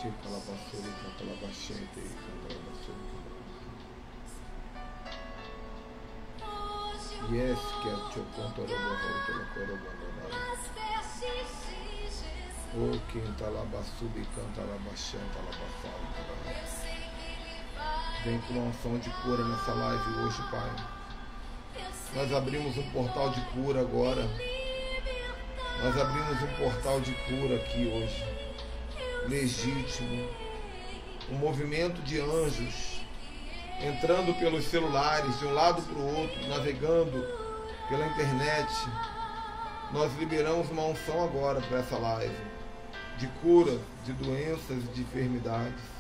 Shikalabassuri Kantalabashente Kantalabassuri. Yes, que é o teu ponto o Quintalabassubi Cantalabashanta Labassada. Vem com uma unção de cura nessa live hoje, Pai. Nós abrimos um portal de cura agora. Nós abrimos um portal de cura aqui hoje. Legítimo. Um movimento de anjos entrando pelos celulares de um lado para o outro, navegando pela internet. Nós liberamos uma unção agora para essa live de cura de doenças e de enfermidades.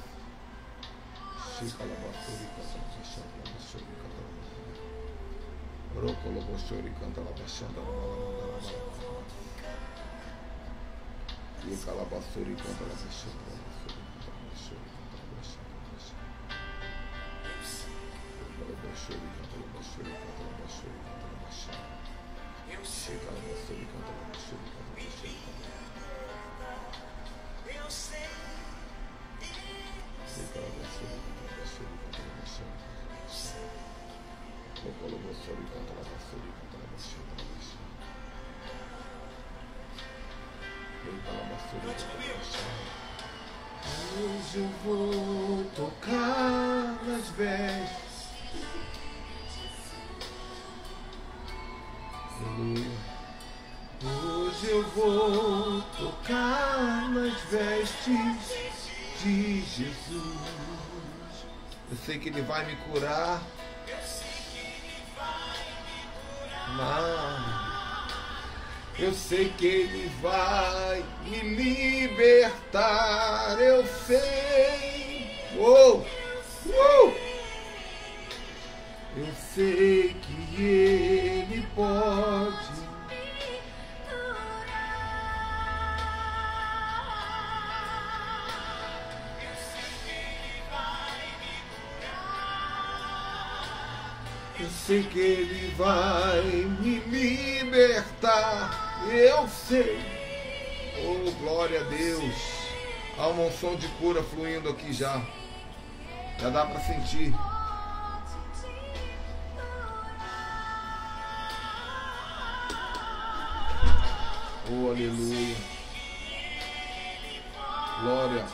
Hoje eu vou tocar nas vestes. Aleluia. Hoje eu vou tocar nas vestes de Jesus. Eu sei que Ele vai me curar. Eu sei que Ele vai me libertar. Eu sei. Eu sei que Ele pode. Eu sei que Ele vai me libertar. Eu sei. Oh, glória a Deus. Há uma unção de cura fluindo aqui já. Já dá para sentir. Oh, aleluia. Glória.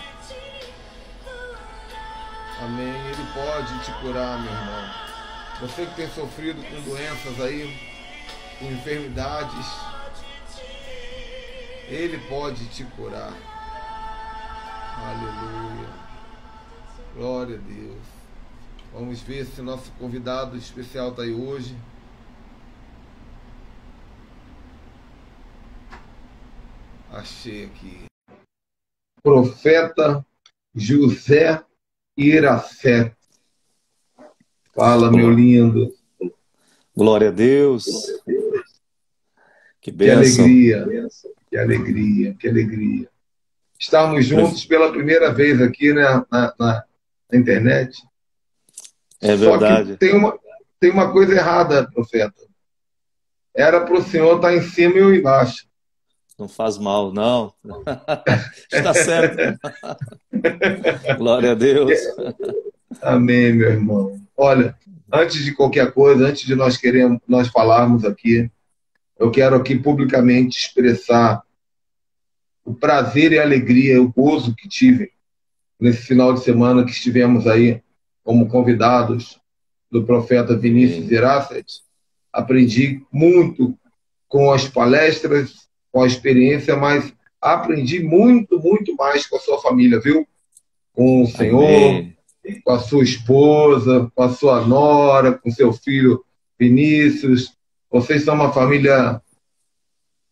Amém. Ele pode te curar, meu irmão. Você que tem sofrido com doenças aí, com enfermidades, Ele pode te curar. Aleluia. Glória a Deus. Vamos ver se nosso convidado especial está aí hoje. Achei aqui. Profeta José Iracema. Fala, meu lindo. Glória a Deus. Que bênção. Que alegria. Estamos juntos pela primeira vez aqui na internet. É verdade. Só que tem uma coisa errada, profeta. Era para o senhor estar em cima e eu embaixo. Não faz mal, não. Está certo. Glória a Deus. Amém, meu irmão. Olha, antes de qualquer coisa, antes de nós falarmos aqui, eu quero aqui publicamente expressar o prazer e a alegria, o gozo que tive nesse final de semana que estivemos aí como convidados do profeta Vinícius Iracema. Aprendi muito com as palestras, com a experiência, mas aprendi muito, muito mais com a sua família, viu? Com o Senhor. Amém. Com a sua esposa, com a sua nora, com seu filho Vinícius. Vocês são uma família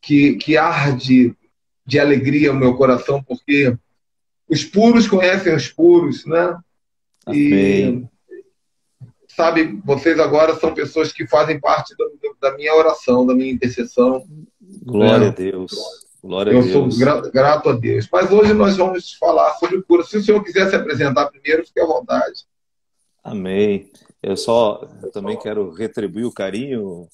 que arde de alegria o meu coração, porque os puros conhecem os puros, né? Amém. E, sabe, vocês agora são pessoas que fazem parte da minha oração, da minha intercessão. Glória a Deus. Glória a Deus. Eu sou grato a Deus. Mas hoje nós vamos falar sobre cura. Se o senhor quiser se apresentar primeiro, fique à vontade. Amém. Eu também quero retribuir o carinho,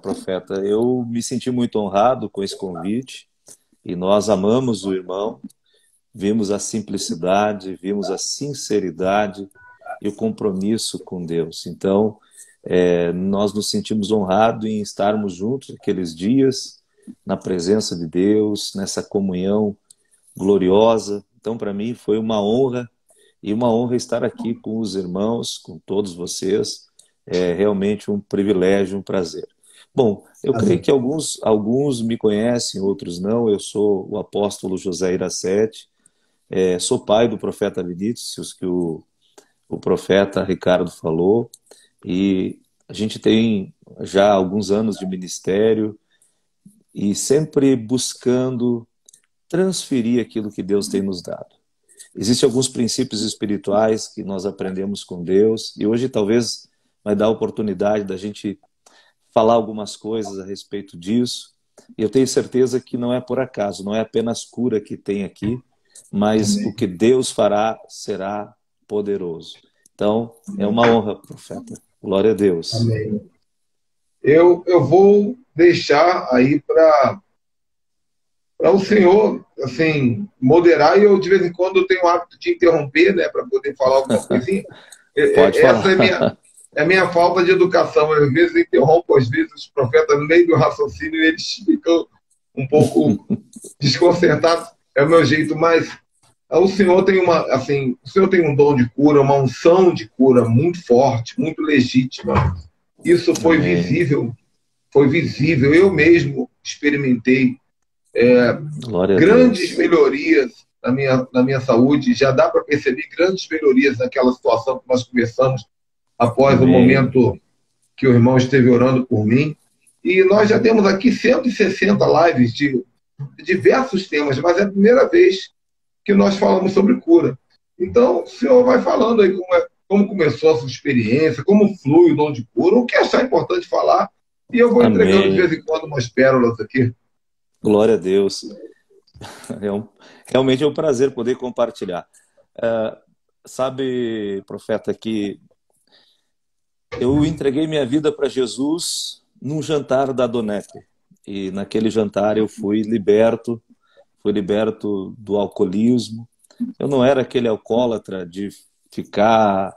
profeta. Eu me senti muito honrado com esse convite e nós amamos o irmão vimos a simplicidade, vimos a sinceridade e o compromisso com Deus. Então, nós nos sentimos honrados em estarmos juntos aqueles dias, na presença de Deus, nessa comunhão gloriosa. Então, para mim, foi uma honra, e uma honra estar aqui com os irmãos, com todos vocês. É realmente um privilégio, um prazer. Bom, eu creio que alguns me conhecem, outros não. Eu sou o apóstolo José Iracete, sou pai do profeta Vinícius, que o profeta Ricardo falou, e a gente tem já alguns anos de ministério e sempre buscando transferir aquilo que Deus tem nos dado. Existem alguns princípios espirituais que nós aprendemos com Deus, e hoje talvez vai dar a oportunidade da gente falar algumas coisas a respeito disso. E eu tenho certeza que não é por acaso, não é apenas cura que tem aqui, mas o que Deus fará será poderoso. Então, é uma honra, profeta. Glória a Deus. Amém. Eu vou deixar aí para o senhor, assim, moderar, e eu de vez em quando eu tenho o hábito de interromper, né, para poder falar alguma coisinha. Pode Essa falar. é a minha falta de educação. Às vezes eu interrompo, às vezes os profetas no meio do raciocínio e eles ficam um pouco desconcertados. É o meu jeito, mas o senhor tem o senhor tem um dom de cura, uma unção de cura muito forte, muito legítima. Isso foi visível, foi visível. Eu mesmo experimentei grandes melhorias na minha saúde. Já dá para perceber grandes melhorias naquela situação que nós conversamos após o momento que o irmão esteve orando por mim. E nós já temos aqui 160 lives de diversos temas, mas é a primeira vez que nós falamos sobre cura. Então, o senhor vai falando aí como começou a sua experiência, como flui o dom de cura, o que achar importante falar, e eu vou entregando de vez em quando umas pérolas aqui. Glória a Deus. Realmente é um prazer poder compartilhar. Sabe, profeta, que eu entreguei minha vida para Jesus num jantar da Donep. E naquele jantar eu fui liberto do alcoolismo. Eu não era aquele alcoólatra de ficar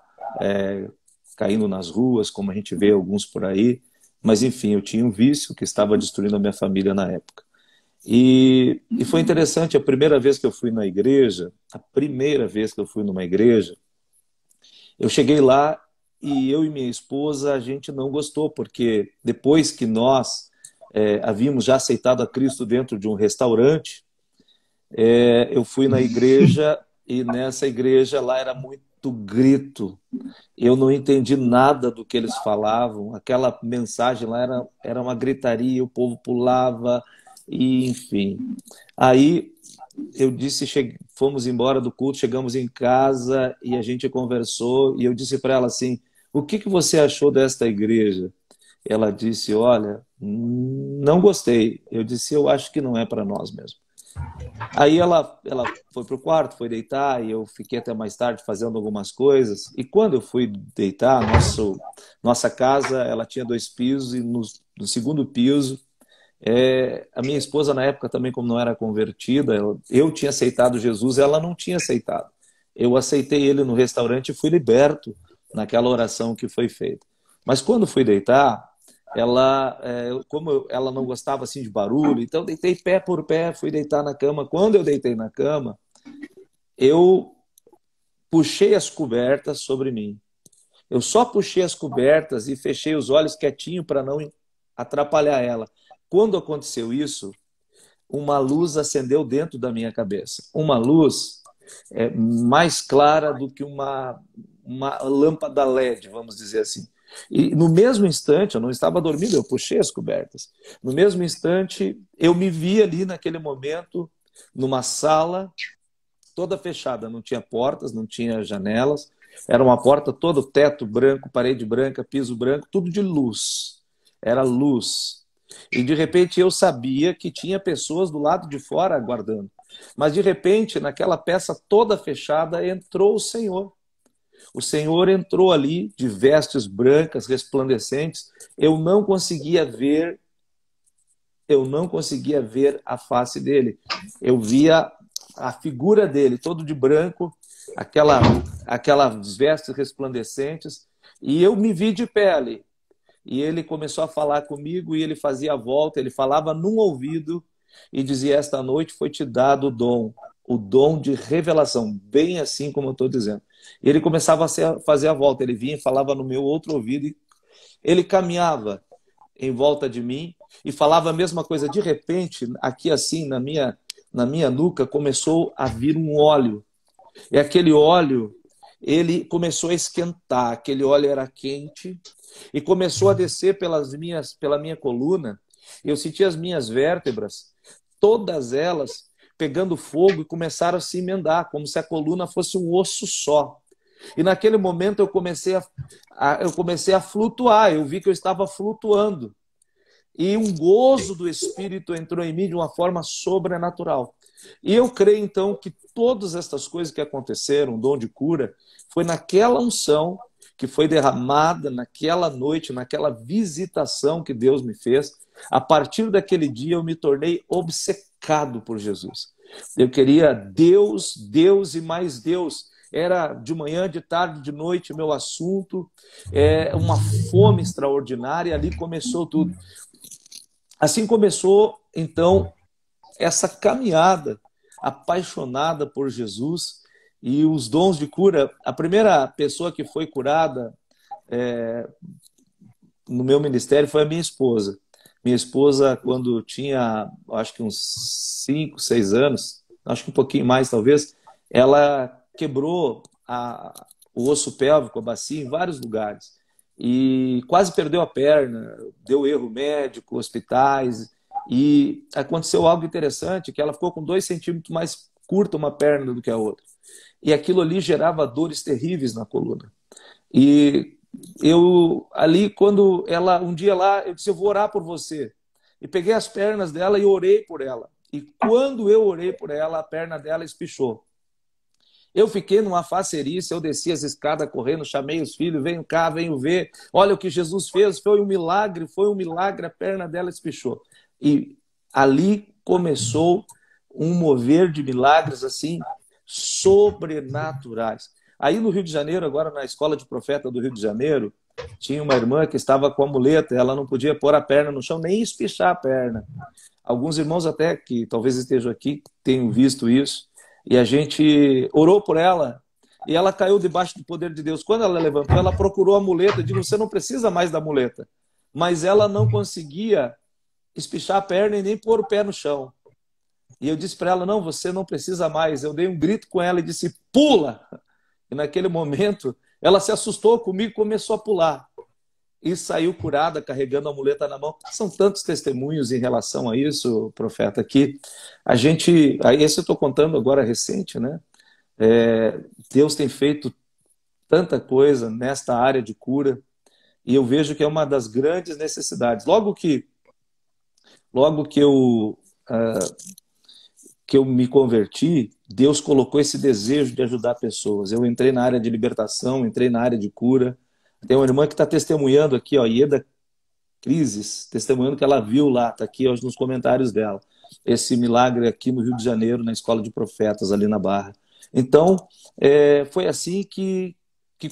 caindo nas ruas, como a gente vê alguns por aí, mas enfim, eu tinha um vício que estava destruindo a minha família na época. E foi interessante, a primeira vez que eu fui numa igreja, eu cheguei lá e eu e minha esposa, a gente não gostou, porque depois que nós havíamos já aceitado a Cristo dentro de um restaurante, eu fui na igreja, e nessa igreja lá era muito grito. Eu não entendi nada do que eles falavam. Aquela mensagem lá era uma gritaria, o povo pulava, e enfim. Aí eu disse, fomos embora do culto, chegamos em casa e a gente conversou, e eu disse para ela assim: o que você achou desta igreja? Ela disse: olha, não gostei. Eu disse: eu acho que não é para nós mesmo. Aí ela foi para o quarto, foi deitar, e eu fiquei até mais tarde fazendo algumas coisas. E quando eu fui deitar, nossa casa ela tinha 2 pisos, e no segundo piso, a minha esposa na época também, como não era convertida, eu tinha aceitado Jesus, ela não tinha aceitado. Eu aceitei ele no restaurante e fui liberto naquela oração que foi feita. Mas quando fui deitar, como ela não gostava assim de barulho, então deitei pé por pé, fui deitar na cama. Quando eu deitei na cama, eu puxei as cobertas sobre mim. Eu só puxei as cobertas e fechei os olhos quietinho para não atrapalhar ela. Quando aconteceu isso, uma luz acendeu dentro da minha cabeça. Uma luz mais clara do que uma lâmpada LED, vamos dizer assim. E no mesmo instante, eu não estava dormindo, eu puxei as cobertas. No mesmo instante, eu me vi ali naquele momento, numa sala toda fechada. Não tinha portas, não tinha janelas. Era uma porta toda, teto branco, parede branca, piso branco, tudo de luz. Era luz. E de repente eu sabia que tinha pessoas do lado de fora aguardando. Mas de repente, naquela peça toda fechada, entrou o Senhor. O Senhor entrou ali de vestes brancas, resplandecentes. Eu não conseguia ver a face dele. Eu via a figura dele, todo de branco, aquelas vestes resplandecentes, e eu me vi de pé ali. E ele começou a falar comigo e ele fazia a volta, ele falava num ouvido e dizia: esta noite foi te dado o dom de revelação, bem assim como eu estou dizendo. E ele começava a fazer a volta, ele vinha e falava no meu outro ouvido, e ele caminhava em volta de mim e falava a mesma coisa. De repente, aqui assim, na minha nuca, começou a vir um óleo. E aquele óleo, ele começou a esquentar, aquele óleo era quente, e começou a descer pela minha coluna. Eu senti as minhas vértebras, todas elas pegando fogo, e começaram a se emendar, como se a coluna fosse um osso só. E naquele momento eu comecei a flutuar, eu vi que eu estava flutuando. E um gozo do Espírito entrou em mim de uma forma sobrenatural. E eu creio, então, que todas estas coisas que aconteceram, dom de cura, foi naquela unção que foi derramada naquela noite, naquela visitação que Deus me fez. A partir daquele dia eu me tornei obcecado por Jesus. Eu queria Deus, Deus e mais Deus. Era de manhã, de tarde, de noite meu assunto. Uma fome extraordinária, e ali começou tudo. Assim começou, então, essa caminhada apaixonada por Jesus e os dons de cura. A primeira pessoa que foi curada no meu ministério foi a minha esposa. Minha esposa, quando tinha, acho que uns 5, 6 anos, acho que um pouquinho mais talvez, ela quebrou o osso pélvico, a bacia, em vários lugares. E quase perdeu a perna, deu erro médico, hospitais. E aconteceu algo interessante, que ela ficou com 2 centímetros mais curta uma perna do que a outra. E aquilo ali gerava dores terríveis na coluna. E eu, ali, quando ela, um dia lá, eu disse: eu vou orar por você. E peguei as pernas dela e orei por ela. E quando eu orei por ela, a perna dela espichou. Eu fiquei numa facerice, eu desci as escadas correndo, chamei os filhos: venham cá, venham ver, olha o que Jesus fez, foi um milagre, a perna dela espichou. E ali começou um mover de milagres assim, sobrenaturais. Aí no Rio de Janeiro, agora na Escola de Profeta do Rio de Janeiro, tinha uma irmã que estava com a muleta, ela não podia pôr a perna no chão, nem espichar a perna. Alguns irmãos até que talvez estejam aqui tenham visto isso. E a gente orou por ela e ela caiu debaixo do poder de Deus. Quando ela levantou, ela procurou a muleta. Eu digo: você não precisa mais da muleta. Mas ela não conseguia espichar a perna e nem pôr o pé no chão. E eu disse para ela: não, você não precisa mais. Eu dei um grito com ela e disse: pula! E naquele momento, ela se assustou comigo e começou a pular. E saiu curada, carregando a muleta na mão. São tantos testemunhos em relação a isso, profeta, que a gente... Esse eu estou contando agora recente, né? Deus tem feito tanta coisa nesta área de cura, e eu vejo que é uma das grandes necessidades. Logo que eu me converti, Deus colocou esse desejo de ajudar pessoas. Eu entrei na área de libertação, entrei na área de cura. Tem uma irmã que está testemunhando aqui, ó, Ieda Crises, testemunhando que ela viu lá, está aqui ó, nos comentários dela, esse milagre aqui no Rio de Janeiro, na Escola de Profetas, ali na Barra. Então, foi assim que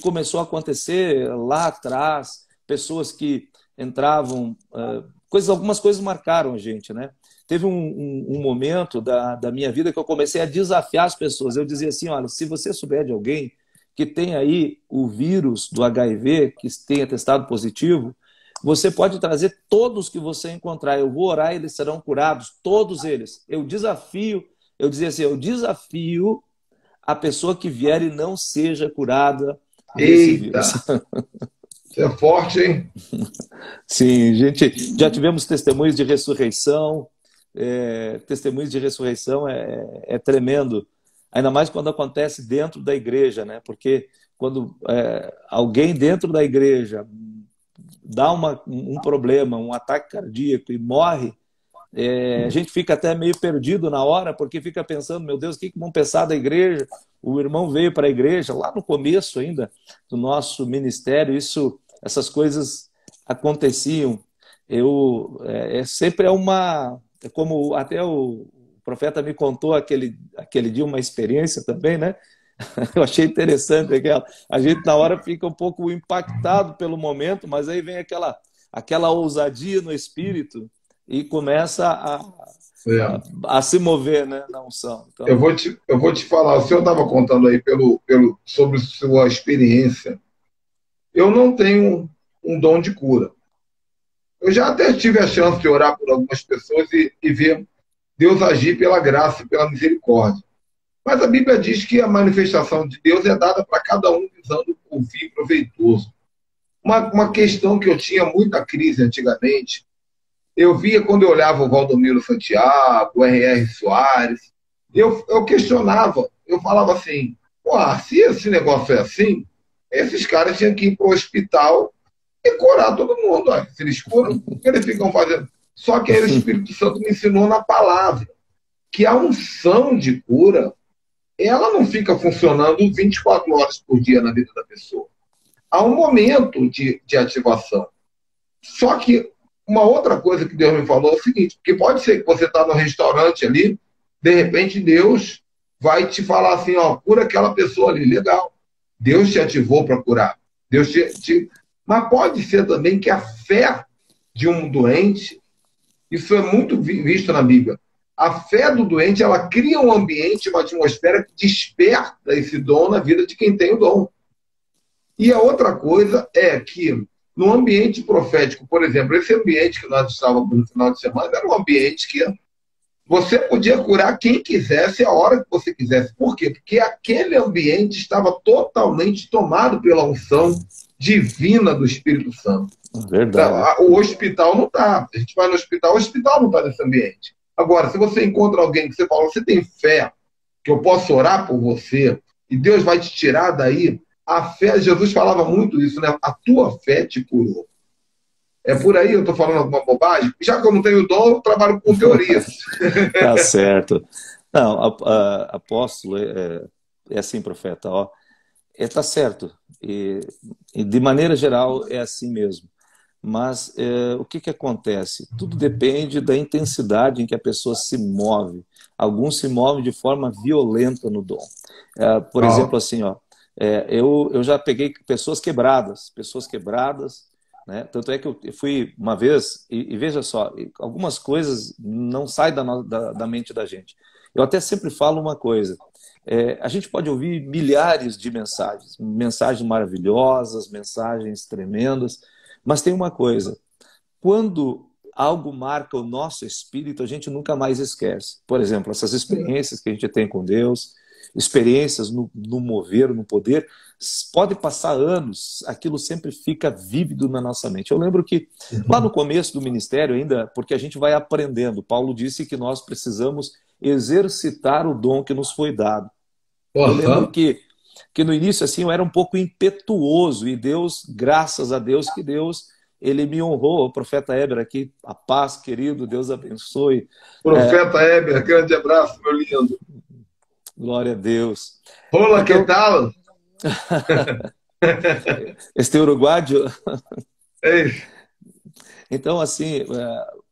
começou a acontecer lá atrás, pessoas que entravam, algumas coisas marcaram a gente, né? Teve um momento da minha vida que eu comecei a desafiar as pessoas. Eu dizia assim: olha, se você souber de alguém que tem aí o vírus do HIV, que tenha testado positivo, você pode trazer todos que você encontrar. Eu vou orar e eles serão curados, todos eles. Eu dizia assim, eu desafio a pessoa que vier e não seja curada desse vírus. Isso é forte, hein? Sim, gente, já tivemos testemunhos de ressurreição. Testemunhos de ressurreição é tremendo. Ainda mais quando acontece dentro da igreja, né? Porque quando alguém dentro da igreja dá um problema, um ataque cardíaco e morre, a gente fica até meio perdido na hora, porque fica pensando: meu Deus, o que vão pensar da igreja? O irmão veio para a igreja, lá no começo ainda do nosso ministério, essas coisas aconteciam. Sempre como até o profeta me contou aquele dia uma experiência também, né? Eu achei interessante aquela. A gente na hora fica um pouco impactado pelo momento, mas aí vem aquela ousadia no espírito e começa a se mover, né, na unção. Então, eu vou te falar, o senhor estava contando aí sobre sua experiência. Eu não tenho um dom de cura. Eu já até tive a chance de orar por algumas pessoas e ver Deus agir pela graça e pela misericórdia. Mas a Bíblia diz que a manifestação de Deus é dada para cada um visando o fim proveitoso. Uma questão que eu tinha muita crise antigamente, eu via quando eu olhava o Valdomiro Santiago, o R.R. Soares, eu questionava, eu falava assim, se esse negócio é assim, esses caras tinham que ir para o hospital e curar todo mundo. Se eles curam, o que eles ficam fazendo? Só que aí o Espírito Santo me ensinou na palavra que a unção de cura, ela não fica funcionando 24 horas por dia na vida da pessoa. Há um momento de ativação. Só que uma outra coisa que Deus me falou é o seguinte, porque pode ser que você está no restaurante ali, de repente Deus vai te falar assim, cura aquela pessoa ali, legal. Deus te ativou para curar. Mas pode ser também que a fé de um doente, isso é muito visto na Bíblia, a fé do doente, ela cria um ambiente, uma atmosfera que desperta esse dom na vida de quem tem o dom. E a outra coisa é que no ambiente profético, por exemplo, esse ambiente que nós estávamos no final de semana era um ambiente que você podia curar quem quisesse, a hora que você quisesse. Por quê? Porque aquele ambiente estava totalmente tomado pela unção divina do Espírito Santo. Verdade. O hospital não está. A gente vai no hospital, o hospital não está nesse ambiente. Agora, se você encontra alguém que você fala, você tem fé que eu posso orar por você e Deus vai te tirar daí, a fé, Jesus falava muito isso, né? A tua fé te curou. É por aí, eu estou falando alguma bobagem? Já que eu não tenho dom, eu trabalho com teorias. Tá certo. Não, apóstolo, é assim, profeta, tá certo. E de maneira geral é assim mesmo. Mas o que acontece? Tudo depende da intensidade em que a pessoa se move. Alguns se movem de forma violenta no dom. Por exemplo, assim, eu já peguei pessoas quebradas, né? Tanto é que eu fui uma vez, e veja só, algumas coisas não saem da mente da gente. Eu até sempre falo uma coisa, a gente pode ouvir milhares de mensagens maravilhosas, mensagens tremendas, mas tem uma coisa, quando algo marca o nosso espírito, a gente nunca mais esquece. Por exemplo, essas experiências que a gente tem com Deus, experiências no mover, no poder, pode passar anos, aquilo sempre fica vívido na nossa mente. Eu lembro que lá no começo do ministério ainda, porque a gente vai aprendendo, Paulo disse que nós precisamos exercitar o dom que nos foi dado. Eu lembro que no início assim eu era um pouco impetuoso e Deus, graças a Deus que Deus, ele me honrou, o profeta Heber aqui, a paz, querido, Deus abençoe. Profeta Heber, grande abraço, meu lindo. Glória a Deus. Olá, então, que tal? Este uruguaio. Ei. Então, assim,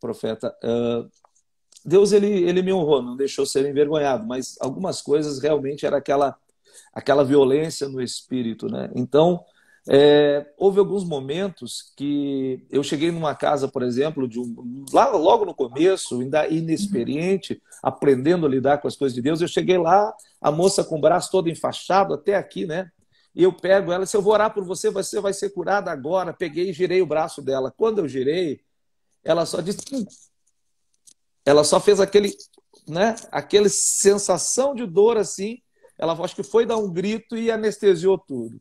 profeta, Deus ele me honrou, não deixou ser envergonhado, mas algumas coisas realmente era aquela violência no espírito, né? Então, houve alguns momentos que eu cheguei numa casa, por exemplo, lá logo no começo, ainda inexperiente, aprendendo a lidar com as coisas de Deus. Eu cheguei lá, a moça com o braço todo enfaixado, até aqui, né? E eu pego ela, se eu vou orar por você, você vai ser curada agora. Peguei e girei o braço dela. Quando eu girei, ela só disse... Ela só fez aquele sensação de dor assim. Ela acho que foi dar um grito e anestesiou tudo.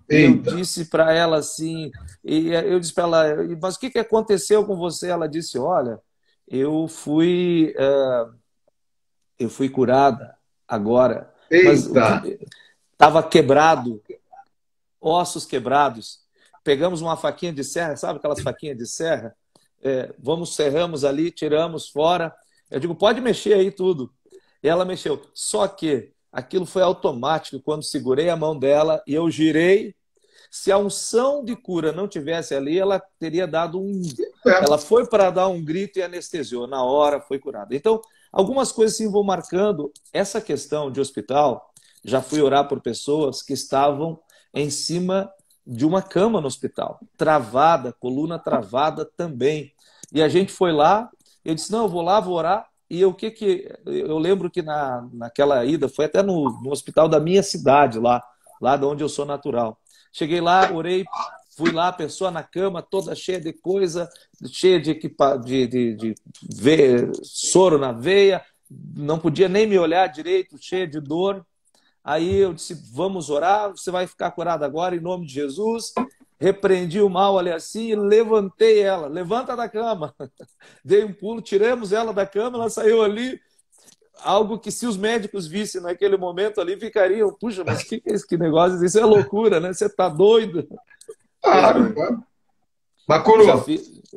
Eita. Eu disse para ela assim, eu disse para ela, mas o que aconteceu com você? Ela disse, olha, eu fui curada agora. Eita. Mas estava quebrado, ossos quebrados. Pegamos uma faquinha de serra, sabe aquelas faquinhas de serra? Serramos ali, tiramos fora. Eu digo, pode mexer aí tudo. E ela mexeu. Só que aquilo foi automático. Quando segurei a mão dela e eu girei, Se a unção de cura não tivesse ali, ela teria dado É. Ela foi para dar um grito e anestesiou. Na hora foi curada. Então, algumas coisas sim vão marcando. Essa questão de hospital, já fui orar por pessoas que estavam em cima de uma cama no hospital, travada, coluna travada também. E a gente foi lá, eu disse, não, eu vou lá, vou orar. E eu lembro que naquela ida, foi até no hospital da minha cidade, lá de onde eu sou natural. Cheguei lá, orei, fui lá, a pessoa na cama, toda cheia de coisa, cheia de soro na veia, não podia nem me olhar direito, cheia de dor. Aí eu disse, vamos orar, você vai ficar curado agora, em nome de Jesus. Repreendi o mal ali assim e levantei ela. Levanta da cama. Dei um pulo, tiramos ela da cama, ela saiu ali. Algo que se os médicos vissem naquele momento ali, ficariam, puxa, mas que é esse que negócio? Isso é loucura, né? Você tá doido? Claro, mas curou.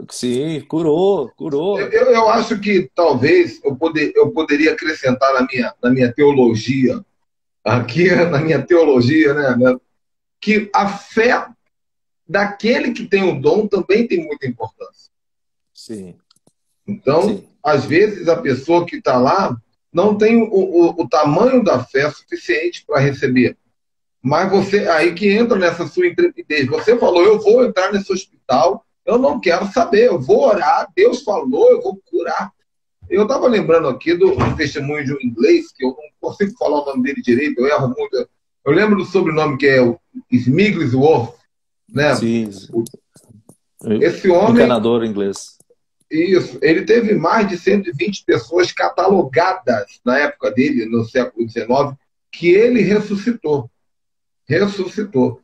Sim, curou. Eu acho que talvez eu poderia acrescentar na minha teologia, aqui na minha teologia, né? Que a fé daquele que tem o dom também tem muita importância. Sim. Então, Sim. às vezes, a pessoa que está lá não tem o tamanho da fé suficiente para receber. Mas você, aí que entra nessa sua intrepidez. Você falou, eu vou entrar nesse hospital, eu não quero saber, eu vou orar, Deus falou, eu vou curar. Eu estava lembrando aqui do testemunho de um inglês, que eu não consigo falar o nome dele direito, eu erro muito. Eu lembro do sobrenome que é o Smigglesworth, né? Sim. Esse homem... Encanador inglês. Isso, ele teve mais de 120 pessoas catalogadas na época dele, no século XIX, que ele ressuscitou. Ressuscitou.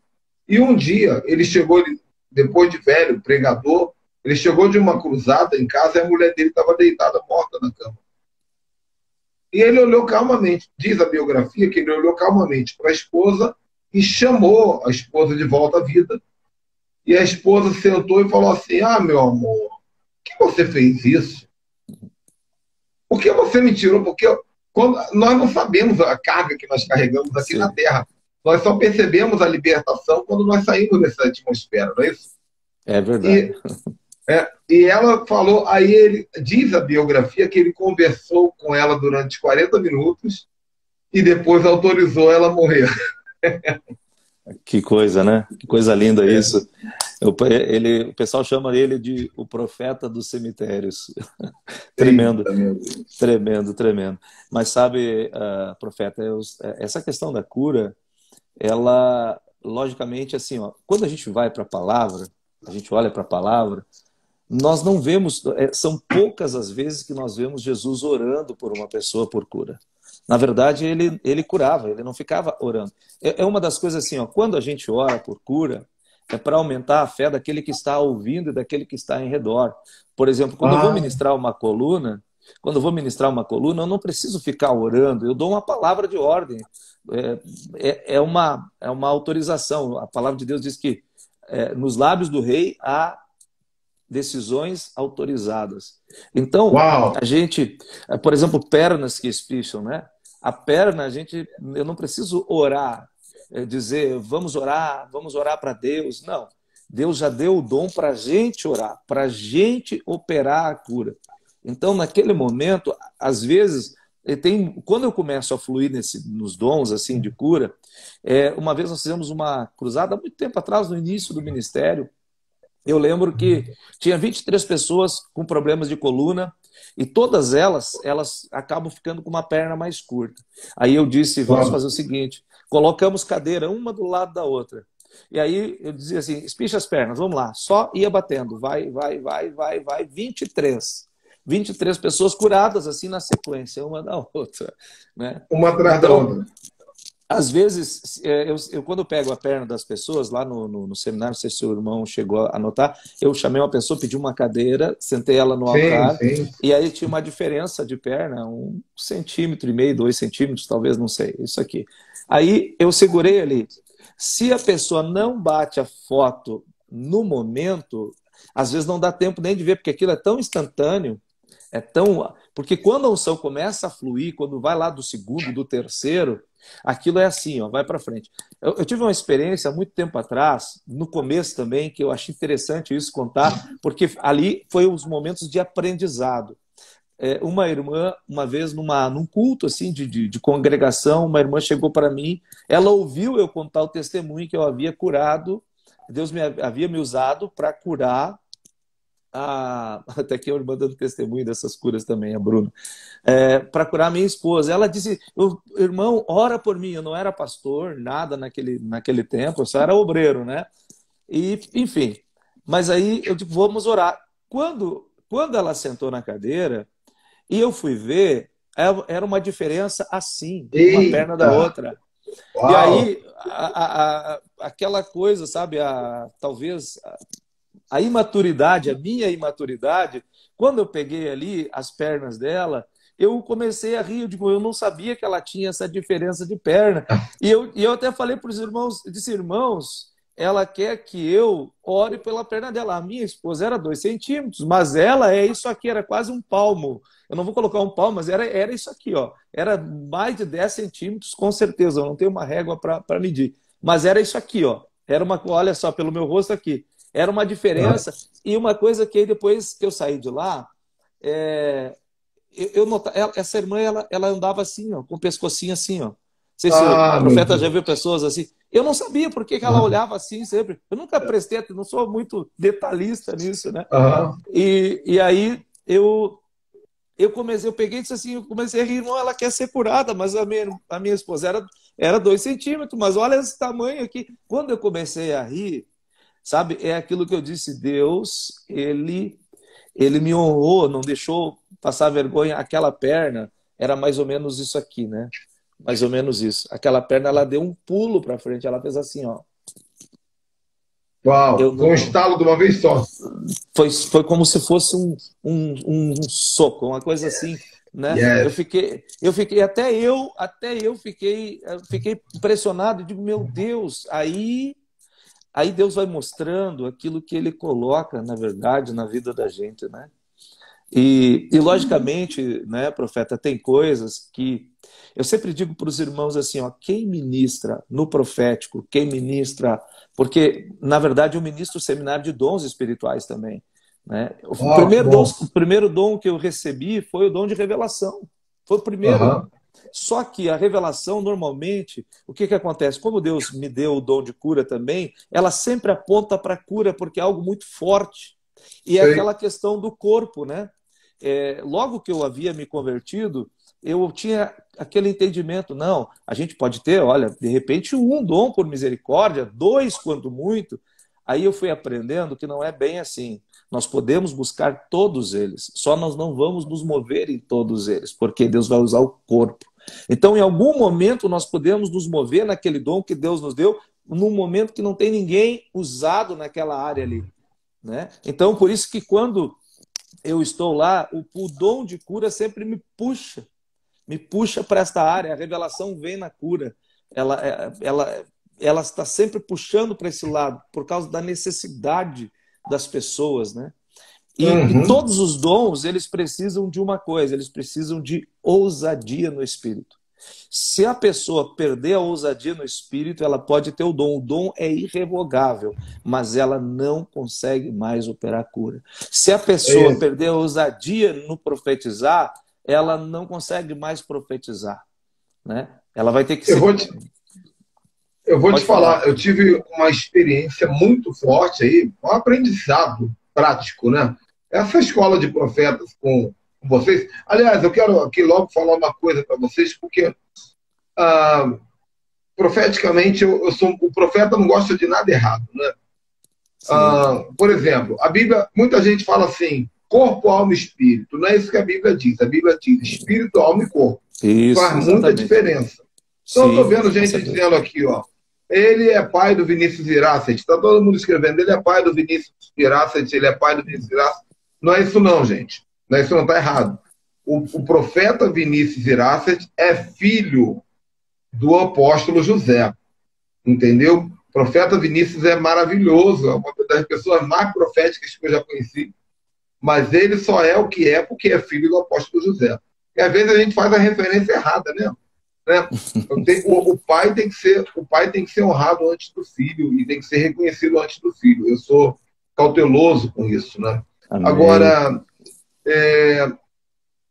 E um dia, ele chegou, depois de velho, pregador, ele chegou de uma cruzada em casa e a mulher dele estava deitada, morta na cama. E ele olhou calmamente, diz a biografia que ele olhou calmamente para a esposa e chamou a esposa de volta à vida. E a esposa sentou e falou assim, meu amor, por que você fez isso? Por que você me tirou? Porque nós não sabemos a carga que nós carregamos aqui na Terra. Nós só percebemos a libertação quando nós saímos dessa atmosfera, não é isso? É verdade. E ela falou, aí ele diz a biografia que ele conversou com ela durante 40 minutos e depois autorizou ela a morrer. Que coisa, né? Que coisa linda isso. O pessoal chama ele de o profeta dos cemitérios. Tremendo. Tremendo. Mas sabe, profeta, essa questão da cura, ela, logicamente, assim, quando a gente vai para a palavra, a gente olha para a palavra, nós não vemos, são poucas as vezes que nós vemos Jesus orando por uma pessoa por cura. Na verdade, ele curava, ele não ficava orando. É uma das coisas assim, quando a gente ora por cura, é para aumentar a fé daquele que está ouvindo e daquele que está em redor. Por exemplo, quando eu vou ministrar uma coluna, eu não preciso ficar orando, eu dou uma palavra de ordem. É uma autorização. A palavra de Deus diz que nos lábios do rei há decisões autorizadas. Então, a gente, por exemplo, pernas que espicham, né? A perna, eu não preciso orar, dizer, vamos orar para Deus. Não, Deus já deu o dom para a gente orar, para a gente operar a cura. Então, naquele momento, às vezes, quando eu começo a fluir nos dons assim de cura, uma vez nós fizemos uma cruzada, há muito tempo atrás, no início do ministério. Eu lembro que tinha 23 pessoas com problemas de coluna e todas elas acabam ficando com uma perna mais curta. Aí eu disse, vamos fazer o seguinte, colocamos cadeira uma do lado da outra. E aí eu dizia assim, espicha as pernas, vamos lá. Só ia batendo, vai, 23. 23 pessoas curadas assim na sequência, uma da outra. Né? Uma atrás da outra. Às vezes, quando eu pego a perna das pessoas, lá no seminário, não sei se seu irmão chegou a anotar, eu chamei uma pessoa, pedi uma cadeira, sentei ela no altar, e aí tinha uma diferença de perna, 1,5 centímetro, 2 centímetros, talvez, não sei, isso aqui. Aí eu segurei ali. Se a pessoa não bate a foto no momento, às vezes não dá tempo nem de ver, porque aquilo é tão instantâneo, É tão... Porque quando a unção começa a fluir, quando vai lá do segundo, do terceiro, aquilo é assim, ó, vai para frente. Eu tive uma experiência há muito tempo atrás, no começo também, que eu achei interessante isso contar, porque ali foi os momentos de aprendizado. Uma irmã, uma vez num culto assim de congregação, uma irmã chegou para mim, ela ouviu eu contar o testemunho que eu havia curado, Deus havia me usado para curar até que a irmã dando testemunho dessas curas também, a Bruna, para curar a minha esposa. Ela disse, irmão, ora por mim. Eu não era pastor, nada naquele tempo, eu só era obreiro, né? E, enfim, mas aí eu digo, vamos orar. Quando ela sentou na cadeira, e eu fui ver, era uma diferença assim, uma perna da Eita! outra. E Uau! aí, aquela coisa, sabe, talvez a imaturidade, a minha imaturidade, quando eu peguei ali as pernas dela, eu comecei a rir, eu não sabia que ela tinha essa diferença de perna. E eu até falei para os irmãos, eu disse, irmãos, ela quer que eu ore pela perna dela. A minha esposa era 2 centímetros, mas ela é isso aqui, era quase um palmo. Eu não vou colocar um palmo, mas era isso aqui, ó. Era mais de 10 centímetros, com certeza. Eu não tenho uma régua para medir. Mas era isso aqui, ó. Olha só, pelo meu rosto aqui. Era uma diferença. E uma coisa que aí, depois que eu saí de lá, eu notava, essa irmã, ela andava assim, ó, com o pescocinho assim, ó. Não sei se o Meu profeta já viu Deus. pessoas assim. Eu não sabia por que ela olhava assim sempre. Eu nunca prestei, não sou muito detalhista nisso, né? Aham. E aí eu peguei e disse assim, eu comecei a rir, não, ela quer ser curada, mas a minha esposa era 2 centímetros, mas olha esse tamanho aqui. Quando eu comecei a rir, sabe, é aquilo que eu disse, Deus, ele me honrou, não deixou passar vergonha. Aquela perna era mais ou menos isso aqui, né? Mais ou menos isso. Aquela perna, ela deu um pulo para frente, ela fez assim, ó. Eu Uau! Foi um não, estalo de uma vez só. foi como se fosse um soco, uma coisa assim, né? Eu Yes. fiquei, eu fiquei até eu fiquei impressionado, digo, meu Deus, aí Deus vai mostrando aquilo que Ele coloca, na verdade, na vida da gente, né? E logicamente, né, profeta, tem coisas que eu sempre digo para os irmãos assim, ó, quem ministra no profético, quem ministra, porque na verdade eu ministro o seminário de dons espirituais também, né? O Uau, que primeiro dom, bom. o primeiro dom que eu recebi foi o dom de revelação, foi o primeiro. Aham. Só que a revelação, normalmente, o que acontece? Como Deus me deu o dom de cura também, ela sempre aponta para a cura, porque é algo muito forte. E é Sei. aquela questão do corpo, né? Logo que eu havia me convertido, eu tinha aquele entendimento, não, a gente pode ter, olha, de repente um dom por misericórdia, 2 quanto muito. Aí eu fui aprendendo que não é bem assim. Nós podemos buscar todos eles, só nós não vamos nos mover em todos eles, porque Deus vai usar o corpo. Então, em algum momento, nós podemos nos mover naquele dom que Deus nos deu, num momento que não tem ninguém usado naquela área ali, né? Então, por isso que quando eu estou lá, o dom de cura sempre me puxa para esta área. A revelação vem na cura. Ela está sempre puxando para esse lado, por causa da necessidade das pessoas, né? E Uhum. todos os dons, eles precisam de uma coisa, eles precisam de ousadia no espírito. Se a pessoa perder a ousadia no espírito, ela pode ter o dom. O dom é irrevogável, mas ela não consegue mais operar a cura. Se a É pessoa isso. perder a ousadia no profetizar, ela não consegue mais profetizar, né? Ela vai ter que Eu se... vou te, eu vou te Pode falar. falar, eu tive uma experiência muito forte aí, um aprendizado prático, né? Essa escola de profetas com vocês. Aliás, eu quero aqui logo falar uma coisa para vocês, porque ah, profeticamente eu sou o profeta não gosta de nada errado, né? Sim, Por exemplo, a Bíblia, muita gente fala assim, corpo, alma e espírito. Não é isso que a Bíblia diz. A Bíblia diz espírito, alma e corpo. isso, Faz muita exatamente. diferença. Então, eu estou Sim, vendo com gente certeza. dizendo aqui, ó, ele é pai do Vinícius Iracet. Está todo mundo escrevendo, ele é pai do Vinícius Iracet, ele é pai do Vinícius Iracet. Não é isso não, gente. Não é isso não, está errado. O profeta Vinícius Iracet é filho do apóstolo José. Entendeu? O profeta Vinícius é maravilhoso, é uma das pessoas mais proféticas que eu já conheci. mas ele só é o que é porque é filho do apóstolo José. E às vezes a gente faz a referência errada, né? O pai tem que ser honrado antes do filho e tem que ser reconhecido antes do filho. Eu sou cauteloso com isso, né? Amém. Agora,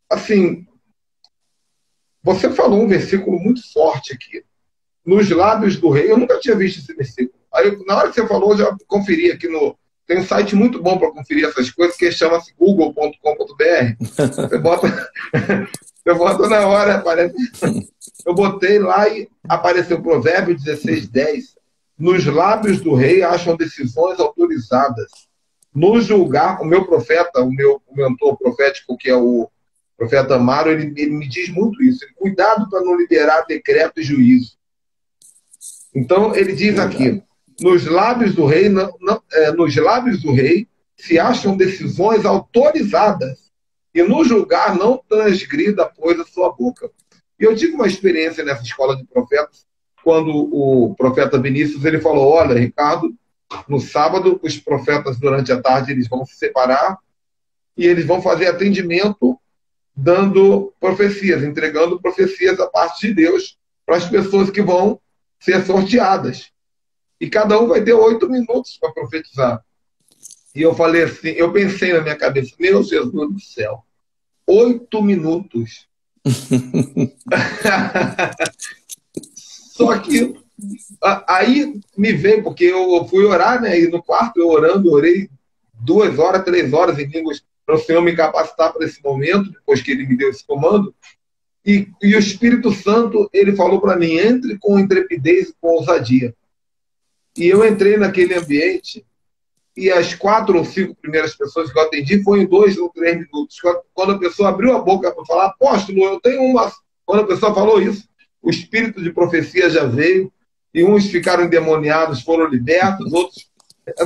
assim, você falou um versículo muito forte aqui. Nos lábios do rei, eu nunca tinha visto esse versículo. Aí, na hora que você falou, eu já conferi aqui no. Tem um site muito bom para conferir essas coisas, que chama-se google.com.br. Você bota, você bota na hora, aparece. Eu botei lá e apareceu Provérbio 16:10. Nos lábios do rei acham decisões autorizadas. No julgar, o meu profeta, o meu mentor profético, que é o profeta Amaro, ele me diz muito isso. Cuidado para não liberar decreto e juízo. Então, ele diz aqui, nos lábios do rei, nos lábios do rei se acham decisões autorizadas, e no julgar não transgrida, pois, a sua boca. E eu tive uma experiência nessa escola de profetas, quando o profeta Vinícius ele falou, olha, Ricardo, no sábado, os profetas, durante a tarde, eles vão se separar e eles vão fazer atendimento dando profecias, entregando profecias da parte de Deus para as pessoas que vão ser sorteadas. E cada um vai ter 8 minutos para profetizar. E eu falei assim, eu pensei na minha cabeça, meu Jesus do céu, 8 minutos. Só que aí me veio, porque eu fui orar, né? E no quarto eu orando, orei 2 horas, 3 horas em línguas para o Senhor me capacitar para esse momento, depois que Ele me deu esse comando. E o Espírito Santo, ele falou para mim, entre com intrepidez e com ousadia. E eu entrei naquele ambiente e as 4 ou 5 primeiras pessoas que eu atendi foi em 2 ou 3 minutos. Quando a pessoa abriu a boca para falar, apóstolo, eu tenho uma... Quando a pessoa falou isso, o espírito de profecia já veio e uns ficaram endemoniados, foram libertos, outros...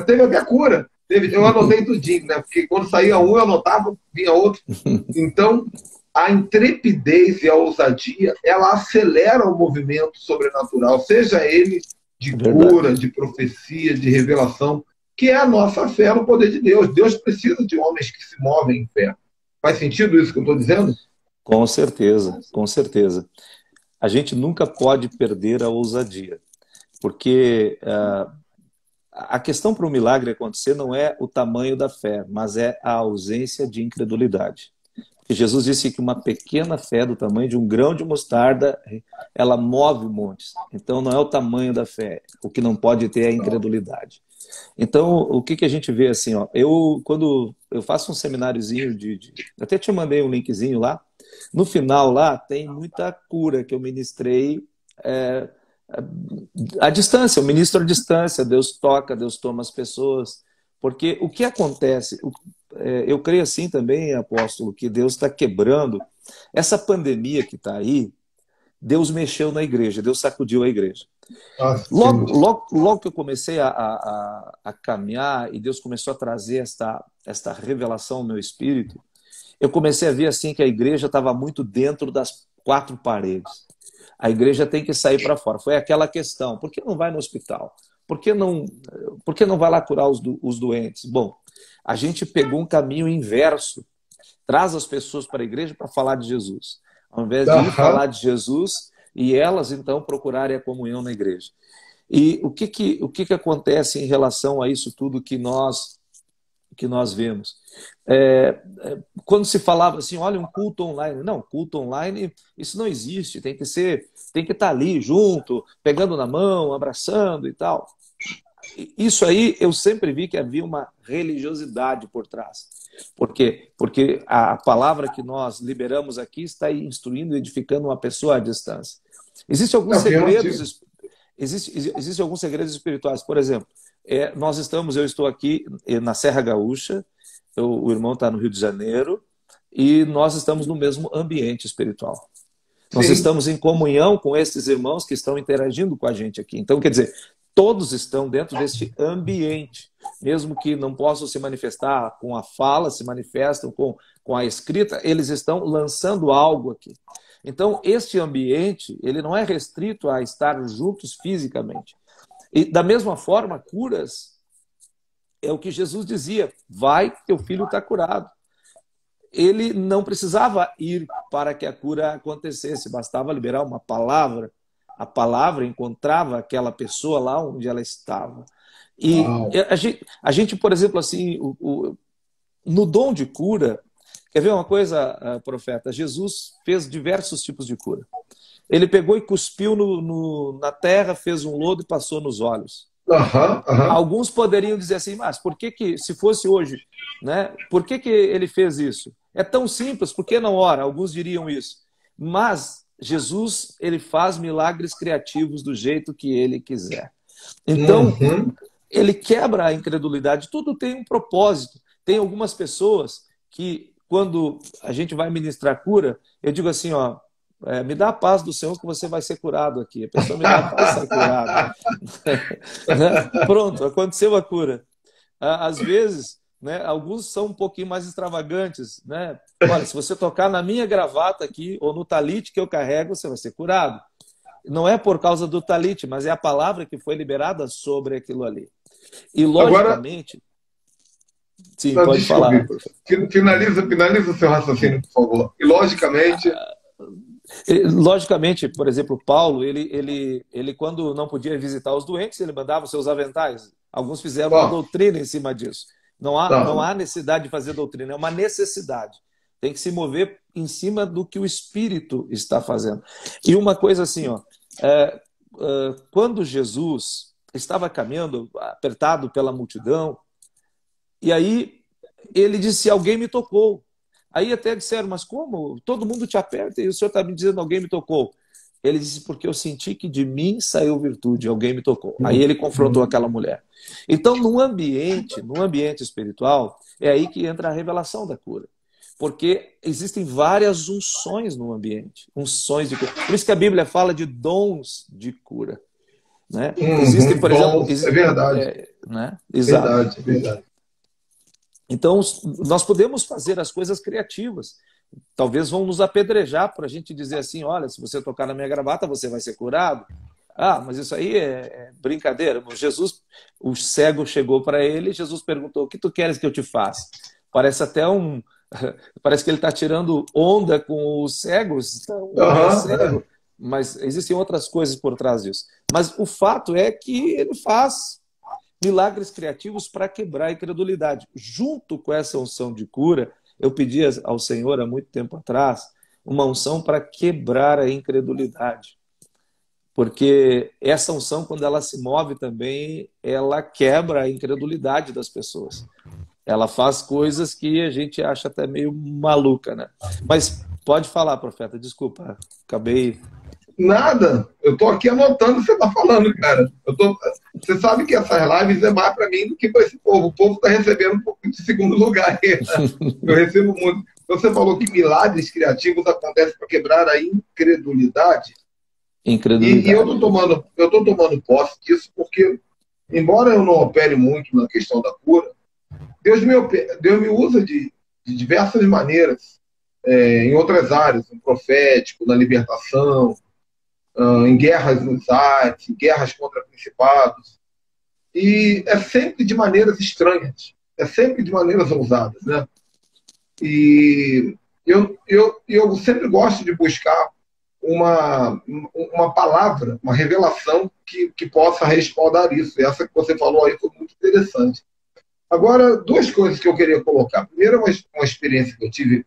Teve até cura. Eu anotei tudinho, né? Porque quando saía um, eu anotava, vinha outro. Então, a intrepidez e a ousadia, ela acelera o movimento sobrenatural, seja ele de cura, de profecia, de revelação, que é a nossa fé no poder de Deus. Deus precisa de homens que se movem em fé. Faz sentido isso que eu estou dizendo? Com certeza, com certeza. A gente nunca pode perder a ousadia, porque a questão para o milagre acontecer não é o tamanho da fé, mas é a ausência de incredulidade. Porque Jesus disse que uma pequena fé do tamanho de um grão de mostarda, ela move montes. Então não é o tamanho da fé, o que não pode ter é a incredulidade. Então, o que a gente vê assim, ó, quando eu faço um semináriozinho até te mandei um linkzinho lá, no final lá tem muita cura que eu ministrei à distância, eu ministro à distância, Deus toca, Deus toma as pessoas, porque o que acontece, eu creio assim também, apóstolo, que Deus está quebrando essa pandemia que está aí. Deus mexeu na igreja, Deus sacudiu a igreja. Logo que eu comecei a caminhar e Deus começou a trazer esta revelação ao meu espírito, eu comecei a ver assim que a igreja estava muito dentro das 4 paredes. A igreja tem que sair para fora. Foi aquela questão, por que não vai no hospital? Por que não vai lá curar os doentes? Bom, a gente pegou um caminho inverso. Traz as pessoas para a igreja para falar de Jesus. Ao invés de ir falar de Jesus e elas, então, procurarem a comunhão na igreja. E o que acontece em relação a isso tudo que nós vemos? Quando se falava assim, olha, um culto online. Não, culto online, isso não existe. Tem que estar ali junto, pegando na mão, abraçando e tal. Isso aí, eu sempre vi que havia uma religiosidade por trás. Por quê? Porque a palavra que nós liberamos aqui está instruindo e edificando uma pessoa à distância. Existem alguns segredos espirituais. Por exemplo, eu estou aqui na Serra Gaúcha, o irmão está no Rio de Janeiro, e nós estamos no mesmo ambiente espiritual. Nós estamos em comunhão com esses irmãos que estão interagindo com a gente aqui. Então, quer dizer, todos estão dentro deste ambiente, mesmo que não possam se manifestar com a fala, se manifestam com a escrita, eles estão lançando algo aqui. Então, este ambiente, ele não é restrito a estar juntos fisicamente. E, da mesma forma, curas é o que Jesus dizia: vai, teu filho está curado. Ele não precisava ir para que a cura acontecesse, bastava liberar uma palavra. A palavra encontrava aquela pessoa lá onde ela estava. E a gente, por exemplo, assim, no dom de cura, quer ver uma coisa, profeta? Jesus fez diversos tipos de cura. Ele pegou e cuspiu na terra, fez um lodo e passou nos olhos. Alguns poderiam dizer assim: mas por que se fosse hoje, né? Por que ele fez isso? É tão simples, por que não ora? Alguns diriam isso. Mas Jesus, ele faz milagres criativos do jeito que ele quiser. Então, ele quebra a incredulidade. Tudo tem um propósito. Tem algumas pessoas que, quando a gente vai ministrar cura, eu digo assim, ó, me dá a paz do Senhor que você vai ser curado aqui. A pessoa me dá a paz, sai curado. Pronto, aconteceu a cura. Às vezes, né, alguns são um pouquinho mais extravagantes, né? Olha, se você tocar na minha gravata aqui, ou no talite que eu carrego, você vai ser curado. Não é por causa do talite, mas é a palavra que foi liberada sobre aquilo ali. E, logicamente... Agora... Sim, não, pode falar. Finaliza o seu raciocínio, por favor. E, logicamente, por exemplo, Paulo, ele quando não podia visitar os doentes, ele mandava os seus aventais. Alguns fizeram uma doutrina em cima disso. Não há necessidade de fazer doutrina, é uma necessidade. Tem que se mover em cima do que o Espírito está fazendo. E uma coisa assim, ó, quando Jesus estava caminhando, apertado pela multidão, e aí ele disse: alguém me tocou. Aí até disseram: mas como? Todo mundo te aperta e o senhor está me dizendo alguém me tocou. Ele disse: porque eu senti que de mim saiu virtude, alguém me tocou. Aí ele confrontou aquela mulher. Então, no ambiente espiritual, é aí que entra a revelação da cura. Porque existem várias unções no ambiente, unções de cura. Por isso que a Bíblia fala de dons de cura. Né? Existem, por exemplo... É verdade. Né? Exato. Verdade. Então, nós podemos fazer as coisas criativas. Talvez vão nos apedrejar para a gente dizer assim: olha, se você tocar na minha gravata, você vai ser curado. Mas isso aí é brincadeira. Jesus, o cego chegou para ele, Jesus perguntou: o que tu queres que eu te faça? Parece até parece que ele está tirando onda com os cegos. Então, é cego. Mas existem outras coisas por trás disso. Mas o fato é que ele faz milagres criativos para quebrar a incredulidade. Junto com essa unção de cura, eu pedi ao Senhor há muito tempo atrás uma unção para quebrar a incredulidade. Porque essa unção, quando ela se move também, ela quebra a incredulidade das pessoas. Ela faz coisas que a gente acha até meio maluca, né? Mas pode falar, profeta, desculpa, acabei... Nada, eu estou aqui anotando o que você está falando, cara. Você sabe que essas lives é mais para mim do que para esse povo. O povo está recebendo um pouco de segundo lugar. Eu recebo muito. Você falou que milagres criativos acontecem para quebrar a incredulidade. E eu estou tomando posse disso porque, embora eu não opere muito na questão da cura, Deus me usa de diversas maneiras, em outras áreas, no profético, na libertação, em guerras nos ares, em guerras contra principados. E é sempre de maneiras estranhas, é sempre de maneiras ousadas, né? E eu sempre gosto de buscar uma palavra, uma revelação que possa respaldar isso. E essa que você falou aí foi muito interessante. Agora, duas coisas que eu queria colocar. Primeiro, uma experiência que eu tive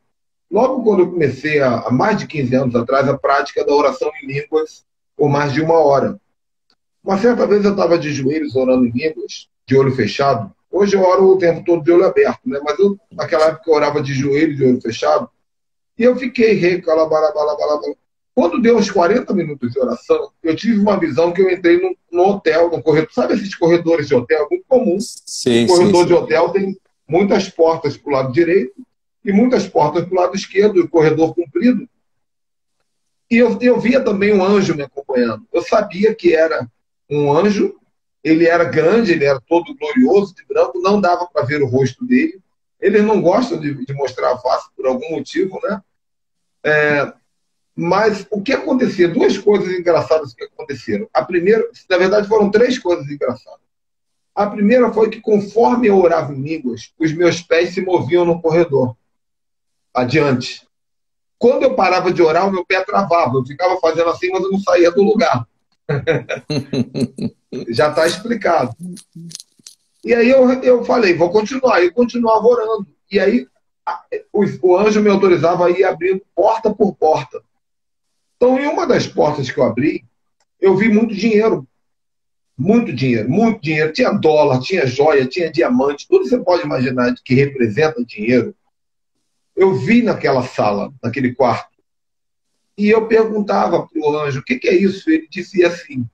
logo quando eu comecei, há mais de 15 anos atrás, a prática da oração em línguas por mais de 1 hora. Uma certa vez eu estava de joelhos orando em línguas, de olho fechado. Hoje eu oro o tempo todo de olho aberto, né? Mas naquela época eu orava de joelho, de olho fechado. E eu fiquei Quando deu uns 40 minutos de oração, eu tive uma visão que eu entrei no hotel, no corredor. Sabe esses corredores de hotel? É muito comum. O corredor de hotel tem muitas portas para o lado direito e muitas portas para o lado esquerdo, o corredor comprido. E eu via também um anjo me acompanhando. Eu sabia que era um anjo, ele era grande, ele era todo glorioso, de branco, não dava para ver o rosto dele. Eles não gostam de mostrar a face por algum motivo, né? Mas o que acontecia? Duas coisas engraçadas que aconteceram. A primeira, na verdade, foram 3 coisas engraçadas. A primeira foi que, conforme eu orava em línguas, os meus pés se moviam no corredor, adiante. Quando eu parava de orar, o meu pé travava. Eu ficava fazendo assim, mas eu não saía do lugar. Já está explicado. E aí eu falei, vou continuar. Eu continuava orando. E aí o anjo me autorizava a ir abrindo porta por porta. Então, em uma das portas que eu abri, eu vi muito dinheiro. Muito dinheiro, muito dinheiro. Tinha dólar, tinha joia, tinha diamante, tudo que você pode imaginar que representa dinheiro. Eu vi naquela sala, naquele quarto. E eu perguntava para o anjo, o que é isso? Ele dizia assim,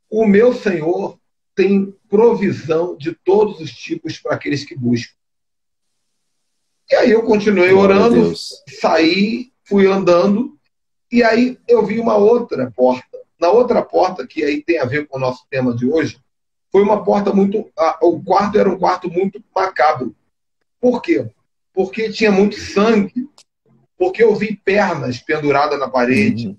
o meu Senhor tem provisão de todos os tipos para aqueles que buscam. E aí eu continuei Glória a orando, Deus. saí, fui andando, e aí eu vi uma outra porta. Na outra porta, que aí tem a ver com o nosso tema de hoje, foi uma porta muito... O quarto era um quarto muito macabro. Por quê? Porque tinha muito sangue, porque eu vi pernas penduradas na parede, Uhum.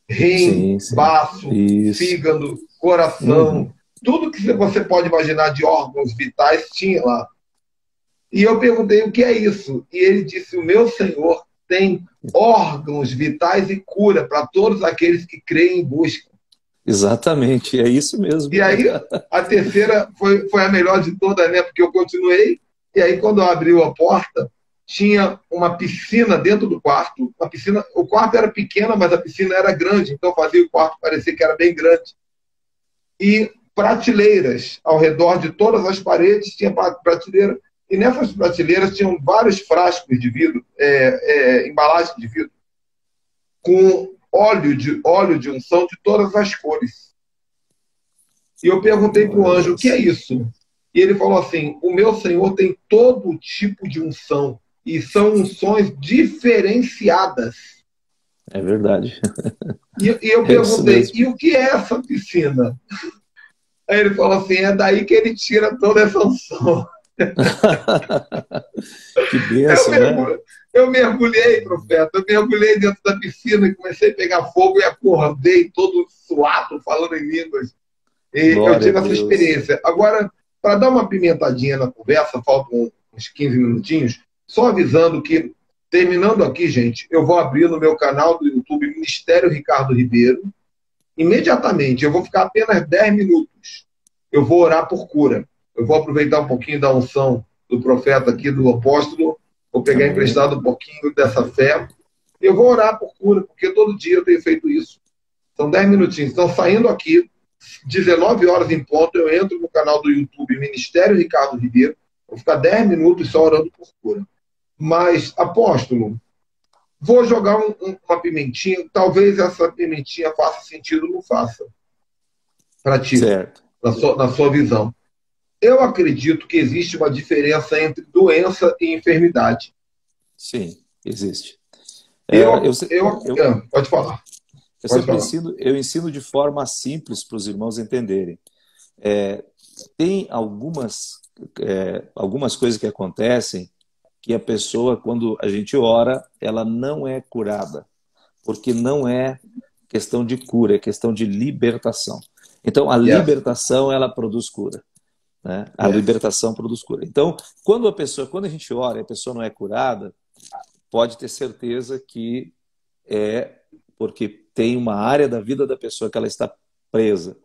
rim, Sim, sim. baço, Isso. fígado, coração, Uhum. tudo que você pode imaginar de órgãos vitais tinha lá. E eu perguntei o que é isso? E ele disse, o meu Senhor tem órgãos vitais e cura para todos aqueles que creem e buscam. Exatamente, é isso mesmo. E aí, a terceira foi a melhor de todas, né? Porque eu continuei, e aí quando abriu a porta, tinha uma piscina dentro do quarto. Uma piscina, o quarto era pequeno, mas a piscina era grande, então fazia o quarto parecer que era bem grande. E prateleiras ao redor de todas as paredes, tinha prateleira, e nessas prateleiras tinham vários frascos de vidro, embalagem de vidro, com óleo de unção de todas as cores. E eu perguntei para o Glória a anjo, o que é Deus. isso? E ele falou assim, o meu Senhor tem todo tipo de unção, e são unções diferenciadas. É verdade. E eu É isso perguntei, mesmo. e o que é essa piscina? Aí ele falou assim, é daí que ele tira toda essa unção. Que Eu, bênção, né? mergulhei, eu mergulhei, profeta, eu mergulhei dentro da piscina e comecei a pegar fogo e acordei todo suado, falando em línguas. E eu Glória a tive essa Deus. experiência. Agora, para dar uma pimentadinha na conversa, faltam uns 15 minutinhos, só avisando que, terminando aqui, gente, eu vou abrir no meu canal do YouTube Ministério Ricardo Ribeiro. Imediatamente, eu vou ficar apenas 10 minutos. Eu vou orar por cura. Eu vou aproveitar um pouquinho da unção do profeta aqui, do apóstolo, vou pegar Amém. emprestado um pouquinho dessa fé. Eu vou orar por cura, porque todo dia eu tenho feito isso. São 10 minutinhos. Então, saindo aqui, 19 horas em ponto, eu entro no canal do YouTube Ministério Ricardo Ribeiro, vou ficar 10 minutos só orando por cura. Mas, apóstolo, vou jogar uma pimentinha, talvez essa pimentinha faça sentido ou não faça, para ti, Certo. na sua visão. Eu acredito que existe uma diferença entre doença e enfermidade. Sim, existe. É, Eu, eu, pode falar, eu pode sempre falar. ensino, eu ensino de forma simples para os irmãos entenderem. É, tem algumas coisas que acontecem que a pessoa, quando a gente ora, ela não é curada, porque não é questão de cura, é questão de libertação. Então, a Yes, libertação, ela produz cura. Né? A yes. libertação produz cura. Então, quando a gente ora e a pessoa não é curada, pode ter certeza que é porque tem uma área da vida da pessoa que ela está presa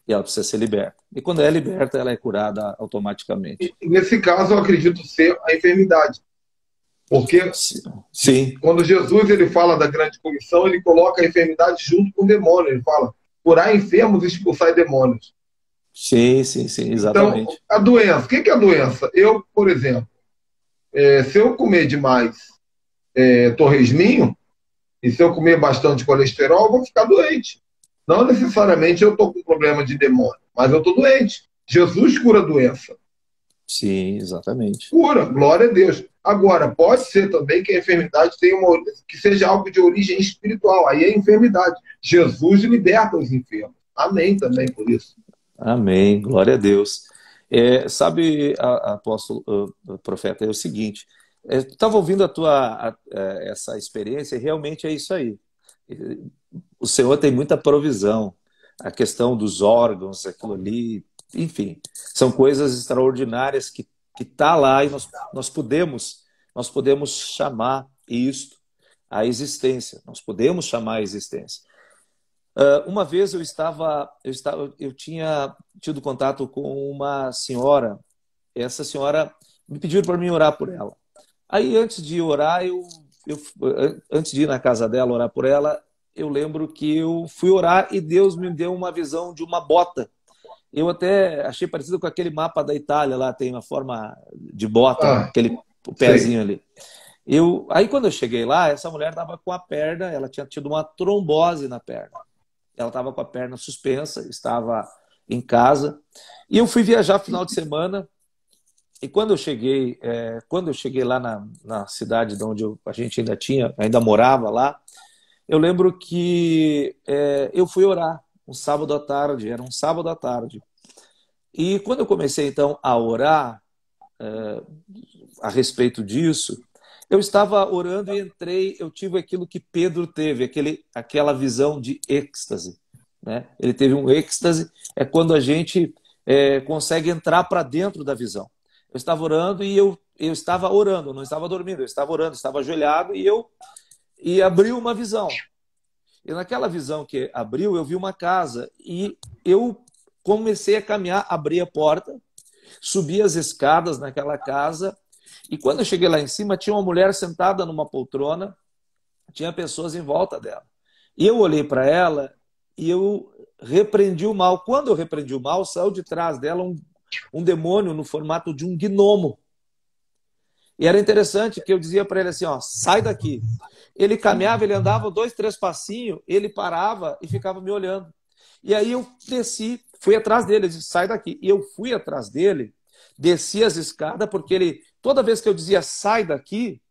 e ela precisa ser liberta. E quando é liberta, ela é curada automaticamente. E nesse caso, eu acredito ser a enfermidade. Porque Sim, quando Jesus ele fala da grande comissão, ele coloca a enfermidade junto com o demônio. Ele fala, curar enfermos e expulsar demônios. sim, sim, sim, Então, exatamente. a doença. O que é a doença? Eu, por exemplo, se eu comer demais torresminho, e se eu comer bastante colesterol, eu vou ficar doente. Não necessariamente eu estou com problema de demônio, mas eu estou doente. Jesus cura a doença. Sim, exatamente. Cura, glória a Deus. Agora, pode ser também que a enfermidade tenha que seja algo de origem espiritual. Aí é enfermidade. Jesus liberta os enfermos. Amém também por isso. Amém, glória a Deus. Sabe, apóstolo, profeta, é o seguinte, estava ouvindo essa experiência e realmente é isso aí. O Senhor tem muita provisão. A questão dos órgãos, aquilo ali, enfim, são coisas extraordinárias que tá lá e nós podemos chamar isto a existência. Nós podemos chamar a existência. Uma vez eu tinha tido contato com uma senhora. Essa senhora me pediu para mim orar por ela. Aí, antes de orar, antes de ir na casa dela orar por ela, eu lembro que eu fui orar e Deus me deu uma visão de uma bota. Eu até achei parecido com aquele mapa da Itália, lá tem uma forma de bota, aquele pezinho ali. Aí, quando eu cheguei lá, essa mulher estava com a perna, ela tinha tido uma trombose na perna. Ela estava com a perna suspensa, estava em casa. E eu fui viajar no final de semana. E quando eu cheguei lá na cidade de onde a gente ainda morava lá, eu lembro que eu fui orar um sábado à tarde, era um sábado à tarde. E quando eu comecei então a orar a respeito disso, eu estava orando e eu tive aquilo que Pedro teve, aquela visão de êxtase, né? Ele teve um êxtase, é quando a gente consegue entrar para dentro da visão. Eu estava orando e eu estava orando, não estava dormindo, eu estava orando, estava ajoelhado e abriu uma visão. E naquela visão que abriu, eu vi uma casa e eu comecei a caminhar, abri a porta, subi as escadas naquela casa e quando eu cheguei lá em cima, tinha uma mulher sentada numa poltrona, tinha pessoas em volta dela. E eu olhei para ela e eu repreendi o mal. Quando eu repreendi o mal, saiu de trás dela um demônio no formato de um gnomo. E era interessante que eu dizia para ele assim, ó, sai daqui. Ele caminhava, ele andava 2, 3 passinhos, ele parava e ficava me olhando. E aí eu desci, fui atrás dele, ele disse, sai daqui. E eu fui atrás dele, desci as escadas, porque toda vez que eu dizia, sai daqui,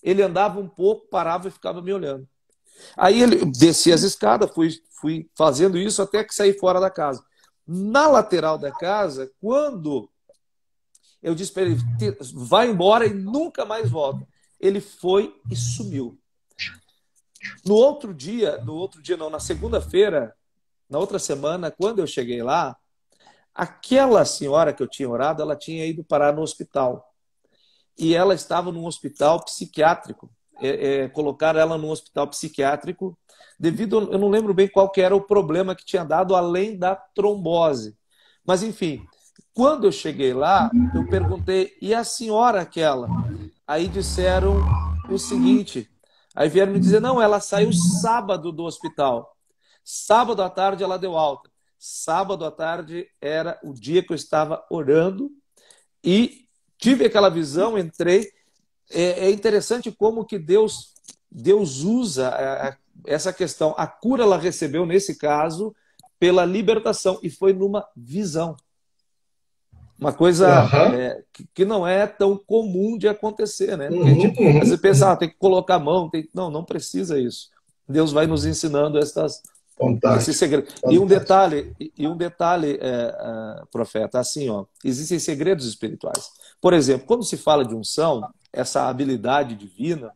ele andava um pouco, parava e ficava me olhando. Aí ele desci as escadas, fui fazendo isso até que saí fora da casa. Na lateral da casa, quando eu disse para ele, vai embora e nunca mais volta. Ele foi e sumiu. No outro dia não, na segunda-feira, na outra semana, quando eu cheguei lá, aquela senhora que eu tinha orado, ela tinha ido parar no hospital. E ela estava num hospital psiquiátrico. Colocaram ela num hospital psiquiátrico devido, eu não lembro bem qual que era o problema que tinha dado, além da trombose. Mas, enfim, quando eu cheguei lá, eu perguntei, e a senhora aquela? Aí disseram o seguinte, aí vieram me dizer, não, ela saiu sábado do hospital. Sábado à tarde ela deu alta. Sábado à tarde era o dia que eu estava orando e tive aquela visão, entrei. É interessante como que Deus usa essa questão. A cura ela recebeu, nesse caso, pela libertação, e foi numa visão. Uma coisa que não é tão comum de acontecer, né? Porque a gente às vezes pensa, tem que colocar a mão. Não precisa isso. Deus vai nos ensinando esse segredo. E um detalhe, profeta, assim, ó, existem segredos espirituais. Por exemplo, quando se fala de unção, essa habilidade divina,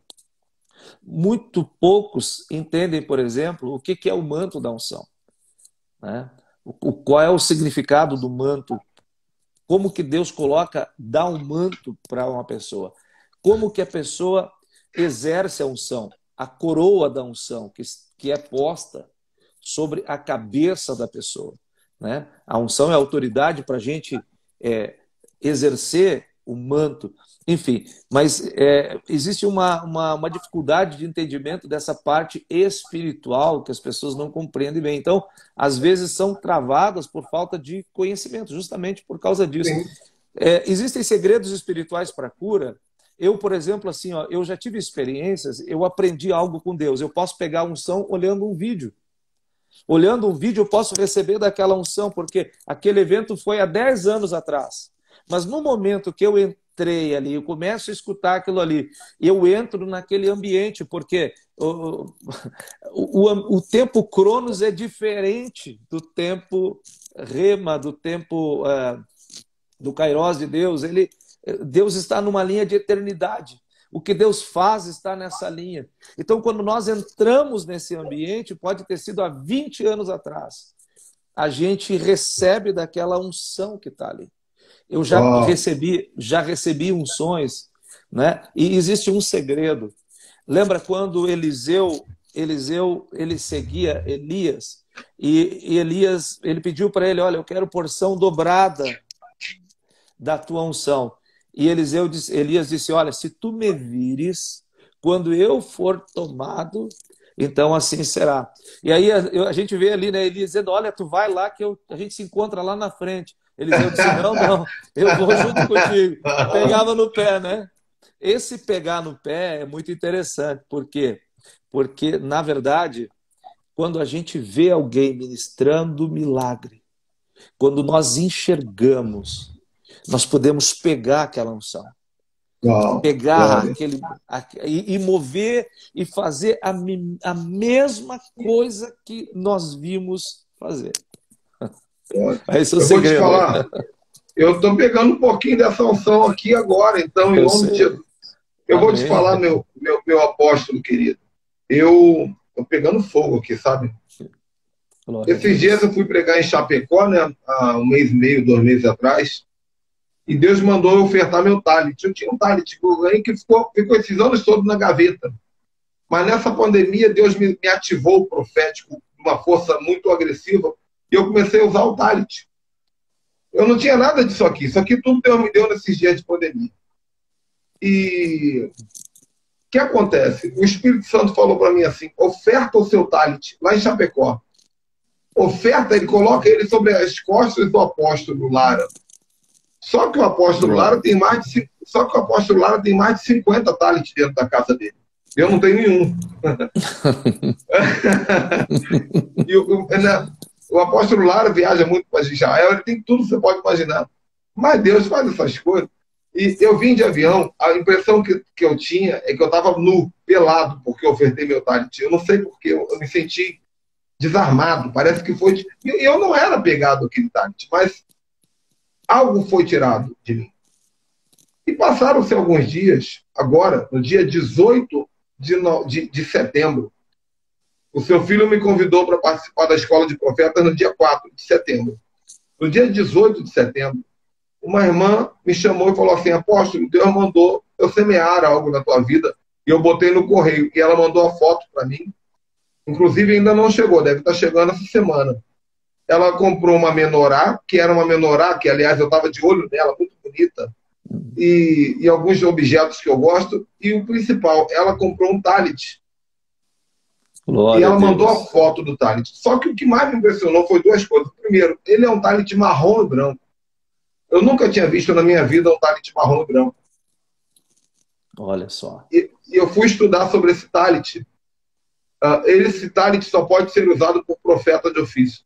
muito poucos entendem, por exemplo, o que é o manto da unção, né? Qual é o significado do manto? Como que Deus dá um manto para uma pessoa? Como que a pessoa exerce a unção? A coroa da unção que é posta sobre a cabeça da pessoa, né? A unção é a autoridade para a gente exercer o manto. Enfim, mas existe uma dificuldade de entendimento dessa parte espiritual que as pessoas não compreendem bem. Então, às vezes são travadas por falta de conhecimento, justamente por causa disso. Existem segredos espirituais para a cura. Eu, por exemplo, assim, ó, eu já tive experiências, eu aprendi algo com Deus. Eu posso pegar a unção olhando um vídeo. Olhando um vídeo, eu posso receber daquela unção, porque aquele evento foi há 10 anos atrás. Mas no momento que eu entrei ali, eu começo a escutar aquilo ali, eu entro naquele ambiente, porque o tempo Cronos é diferente do tempo Rema, do tempo do Kairos de Deus. Deus está numa linha de eternidade. O que Deus faz está nessa linha. Então, quando nós entramos nesse ambiente, pode ter sido há 20 anos atrás. a gente recebe daquela unção que está ali. Eu já recebi unções, né? E existe um segredo. Lembra quando Eliseu ele seguia Elias, e Elias, ele pediu para ele, olha, eu quero porção dobrada da tua unção. E Elias disse, olha, se tu me vires, quando eu for tomado, então assim será. E aí a gente vê ali, né, Elias dizendo, olha, tu vai lá que a gente se encontra lá na frente. Eliseu disse, não, eu vou junto contigo. Pegava no pé, né? Esse pegar no pé é muito interessante. Por quê? Porque, na verdade, quando a gente vê alguém ministrando milagre, quando nós enxergamos, nós podemos pegar aquela unção. Pegar e mover e fazer a mesma coisa que nós vimos fazer. Esse é o segredo. Vou te falar, eu estou pegando um pouquinho dessa unção aqui agora, então, em nome de Jesus. Eu vou te falar, meu apóstolo querido, eu estou pegando fogo aqui, sabe? Esses dias eu fui pregar em Chapecó, né, há 1 mês e meio, 2 meses atrás, e Deus mandou eu ofertar meu talent. Eu tinha um talent que eu ganhei que ficou esses anos todos na gaveta. Mas nessa pandemia, Deus me ativou o profético de uma força muito agressiva, e eu comecei a usar o talent. Eu não tinha nada disso aqui. Isso aqui tudo Deus me deu nesses dias de pandemia. E o que acontece? O Espírito Santo falou para mim assim, oferta o seu talent, lá em Chapecó. Oferta, ele coloca ele sobre as costas do apóstolo Lara. Só que o apóstolo Lara tem mais de 50 talents dentro da casa dele. Eu não tenho nenhum. E o apóstolo Lara viaja muito para Israel, ele tem tudo que você pode imaginar. Mas Deus faz essas coisas. E eu vim de avião, a impressão que eu tinha é que eu estava nu, pelado, porque eu ofertei meu talent. Eu não sei porquê, eu me senti desarmado. Parece que foi... Eu não era pegado aquele talent, mas algo foi tirado de mim. E passaram-se alguns dias, agora, no dia 18 de setembro, o seu filho me convidou para participar da Escola de Profetas no dia 4 de setembro. No dia 18 de setembro, uma irmã me chamou e falou assim, apóstolo, Deus mandou eu semear algo na tua vida, e eu botei no correio. E ela mandou a foto para mim, inclusive ainda não chegou, deve estar chegando essa semana. Ela comprou uma menorá, que era uma menorá, que aliás eu estava de olho nela, muito bonita, e alguns objetos que eu gosto, e o principal, ela comprou um talent. Glória e ela mandou a foto do talent. Só que o que mais me impressionou foi 2 coisas. Primeiro, ele é um talent marrom e branco. Eu nunca tinha visto na minha vida um talent marrom e branco. Olha só. E eu fui estudar sobre esse talent. Esse talent só pode ser usado por profeta de ofício.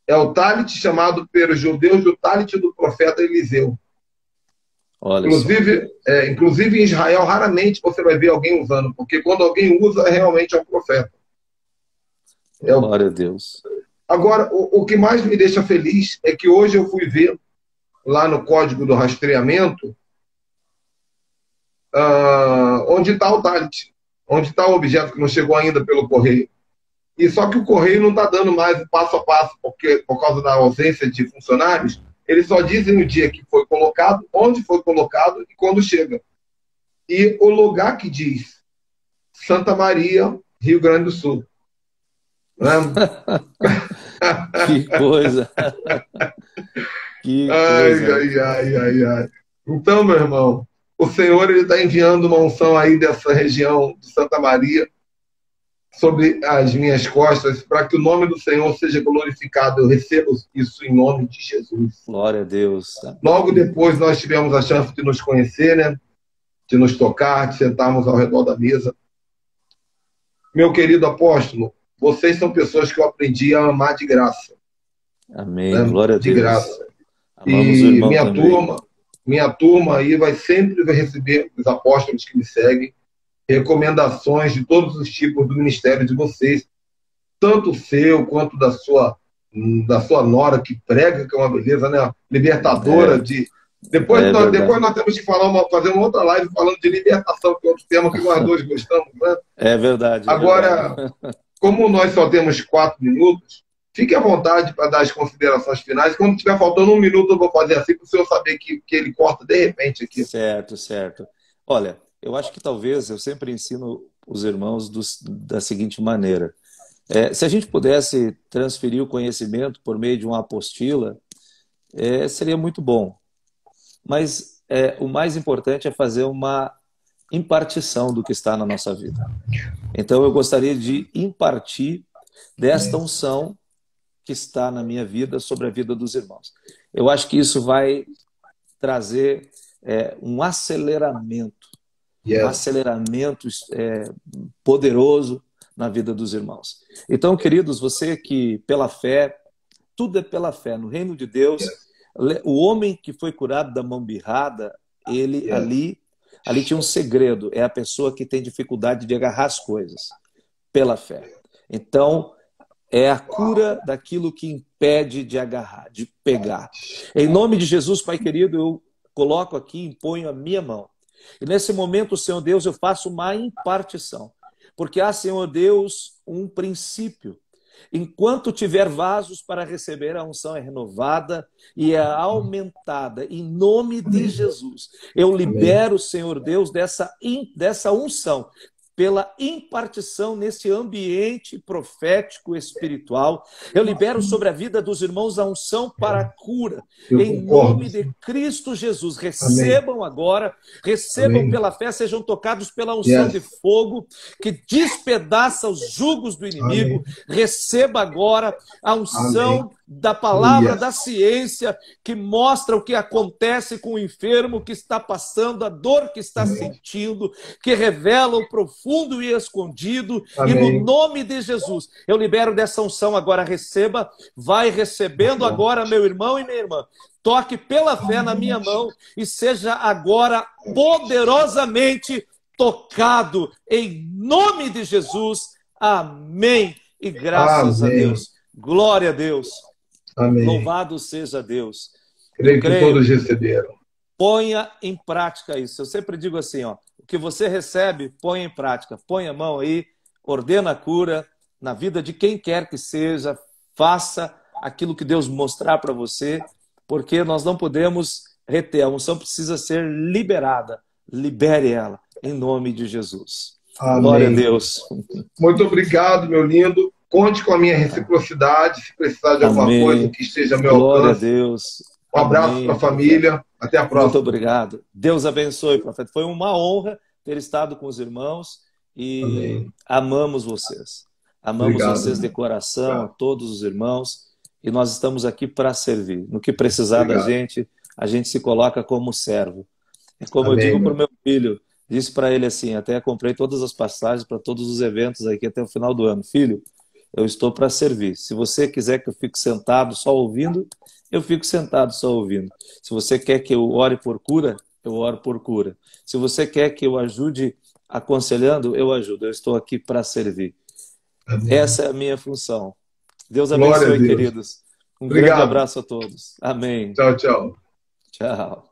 É o talent chamado pelos judeus do talent do profeta Eliseu. Olha inclusive em Israel, raramente você vai ver alguém usando, porque quando alguém usa, realmente é um profeta. Glória a Deus. Agora, o que mais me deixa feliz é que hoje eu fui ver lá no código do rastreamento onde está o talent, onde está o objeto que não chegou ainda pelo correio. E só que o correio não está dando mais o passo a passo, porque por causa da ausência de funcionários, eles só dizem o dia que foi colocado, onde foi colocado e quando chega. E o lugar que diz Santa Maria, Rio Grande do Sul. Né? Que coisa! Que coisa! Ai. Então, meu irmão, o Senhor está enviando uma unção aí dessa região de Santa Maria sobre as minhas costas, para que o nome do Senhor seja glorificado. Eu recebo isso em nome de Jesus. Glória a Deus. Logo depois nós tivemos a chance de nos conhecer, né? De nos tocar, de sentarmos ao redor da mesa. Meu querido apóstolo, vocês são pessoas que eu aprendi a amar de graça. Amém. Né? Glória a Deus. De graça. Amamos e o irmão minha turma aí vai sempre receber, os apóstolos que me seguem, recomendações de todos os tipos do ministério de vocês, tanto o seu quanto da sua nora que prega, que é uma beleza, né? Libertadora de... Depois nós temos que fazer uma outra live falando de libertação, que é outro tema que nós dois gostamos, né? É verdade. Agora, como nós só temos 4 minutos, Fique à vontade para dar as considerações finais. Quando tiver faltando um minuto, eu vou fazer assim para o senhor saber que ele corta de repente aqui. Certo, certo. Olha, eu acho que talvez eu sempre ensino os irmãos da seguinte maneira. Se a gente pudesse transferir o conhecimento por meio de uma apostila, seria muito bom. Mas o mais importante é fazer uma impartição do que está na nossa vida. Então eu gostaria de impartir desta unção que está na minha vida sobre a vida dos irmãos. Eu acho que isso vai trazer um aceleramento, um aceleramento poderoso na vida dos irmãos. Então, queridos, você que pela fé, tudo é pela fé, no reino de Deus, o homem que foi curado da mão birrada, ele ali tinha um segredo, é a pessoa que tem dificuldade de agarrar as coisas, pela fé. Então, é a cura daquilo que impede de agarrar, de pegar. Em nome de Jesus, Pai querido, eu coloco aqui, imponho a minha mão. E nesse momento, Senhor Deus, eu faço uma impartição. Porque há, Senhor Deus, um princípio. Enquanto tiver vasos para receber, a unção é renovada e é aumentada. Em nome de Jesus, eu libero, Senhor Deus, dessa unção, pela impartição nesse ambiente profético espiritual. Eu libero sobre a vida dos irmãos a unção para a cura. Em nome de Cristo Jesus. Recebam agora, recebam pela fé, sejam tocados pela unção de fogo que despedaça os jugos do inimigo. Receba agora a unção da palavra da ciência que mostra o que acontece com o enfermo que está passando, a dor que está sentindo, que revela o profundo e escondido. E no nome de Jesus, eu libero dessa unção agora. Receba, vai recebendo agora, meu irmão e minha irmã. Toque pela fé na minha mão e seja agora poderosamente tocado em nome de Jesus. Amém. E graças a Deus. Glória a Deus. Amém. Louvado seja Deus. Creio que todos receberam. Ponha em prática isso. Eu sempre digo assim, ó, o que você recebe, ponha em prática. Põe a mão aí, ordena a cura na vida de quem quer que seja. Faça aquilo que Deus mostrar para você, porque nós não podemos reter. A unção precisa ser liberada. Libere ela, em nome de Jesus. Amém. Glória a Deus. Muito obrigado, meu lindo. Conte com a minha reciprocidade, se precisar de alguma coisa que esteja ao meu alcance. Glória a Deus. Um abraço para a família. Até a próxima. Muito obrigado. Deus abençoe, profeta. Foi uma honra ter estado com os irmãos e amamos vocês. Amamos vocês de coração, a todos os irmãos. E nós estamos aqui para servir. No que precisar da gente, a gente se coloca como servo. É como eu digo para o meu filho, disse para ele assim, até comprei todas as passagens para todos os eventos aqui até o final do ano. Filho, eu estou para servir. Se você quiser que eu fique sentado só ouvindo, eu fico sentado só ouvindo. Se você quer que eu ore por cura, eu oro por cura. Se você quer que eu ajude aconselhando, eu ajudo. Eu estou aqui para servir. Amém. Essa é a minha função. Deus abençoe, queridos. Um grande abraço a todos. Amém. Tchau, tchau. Tchau.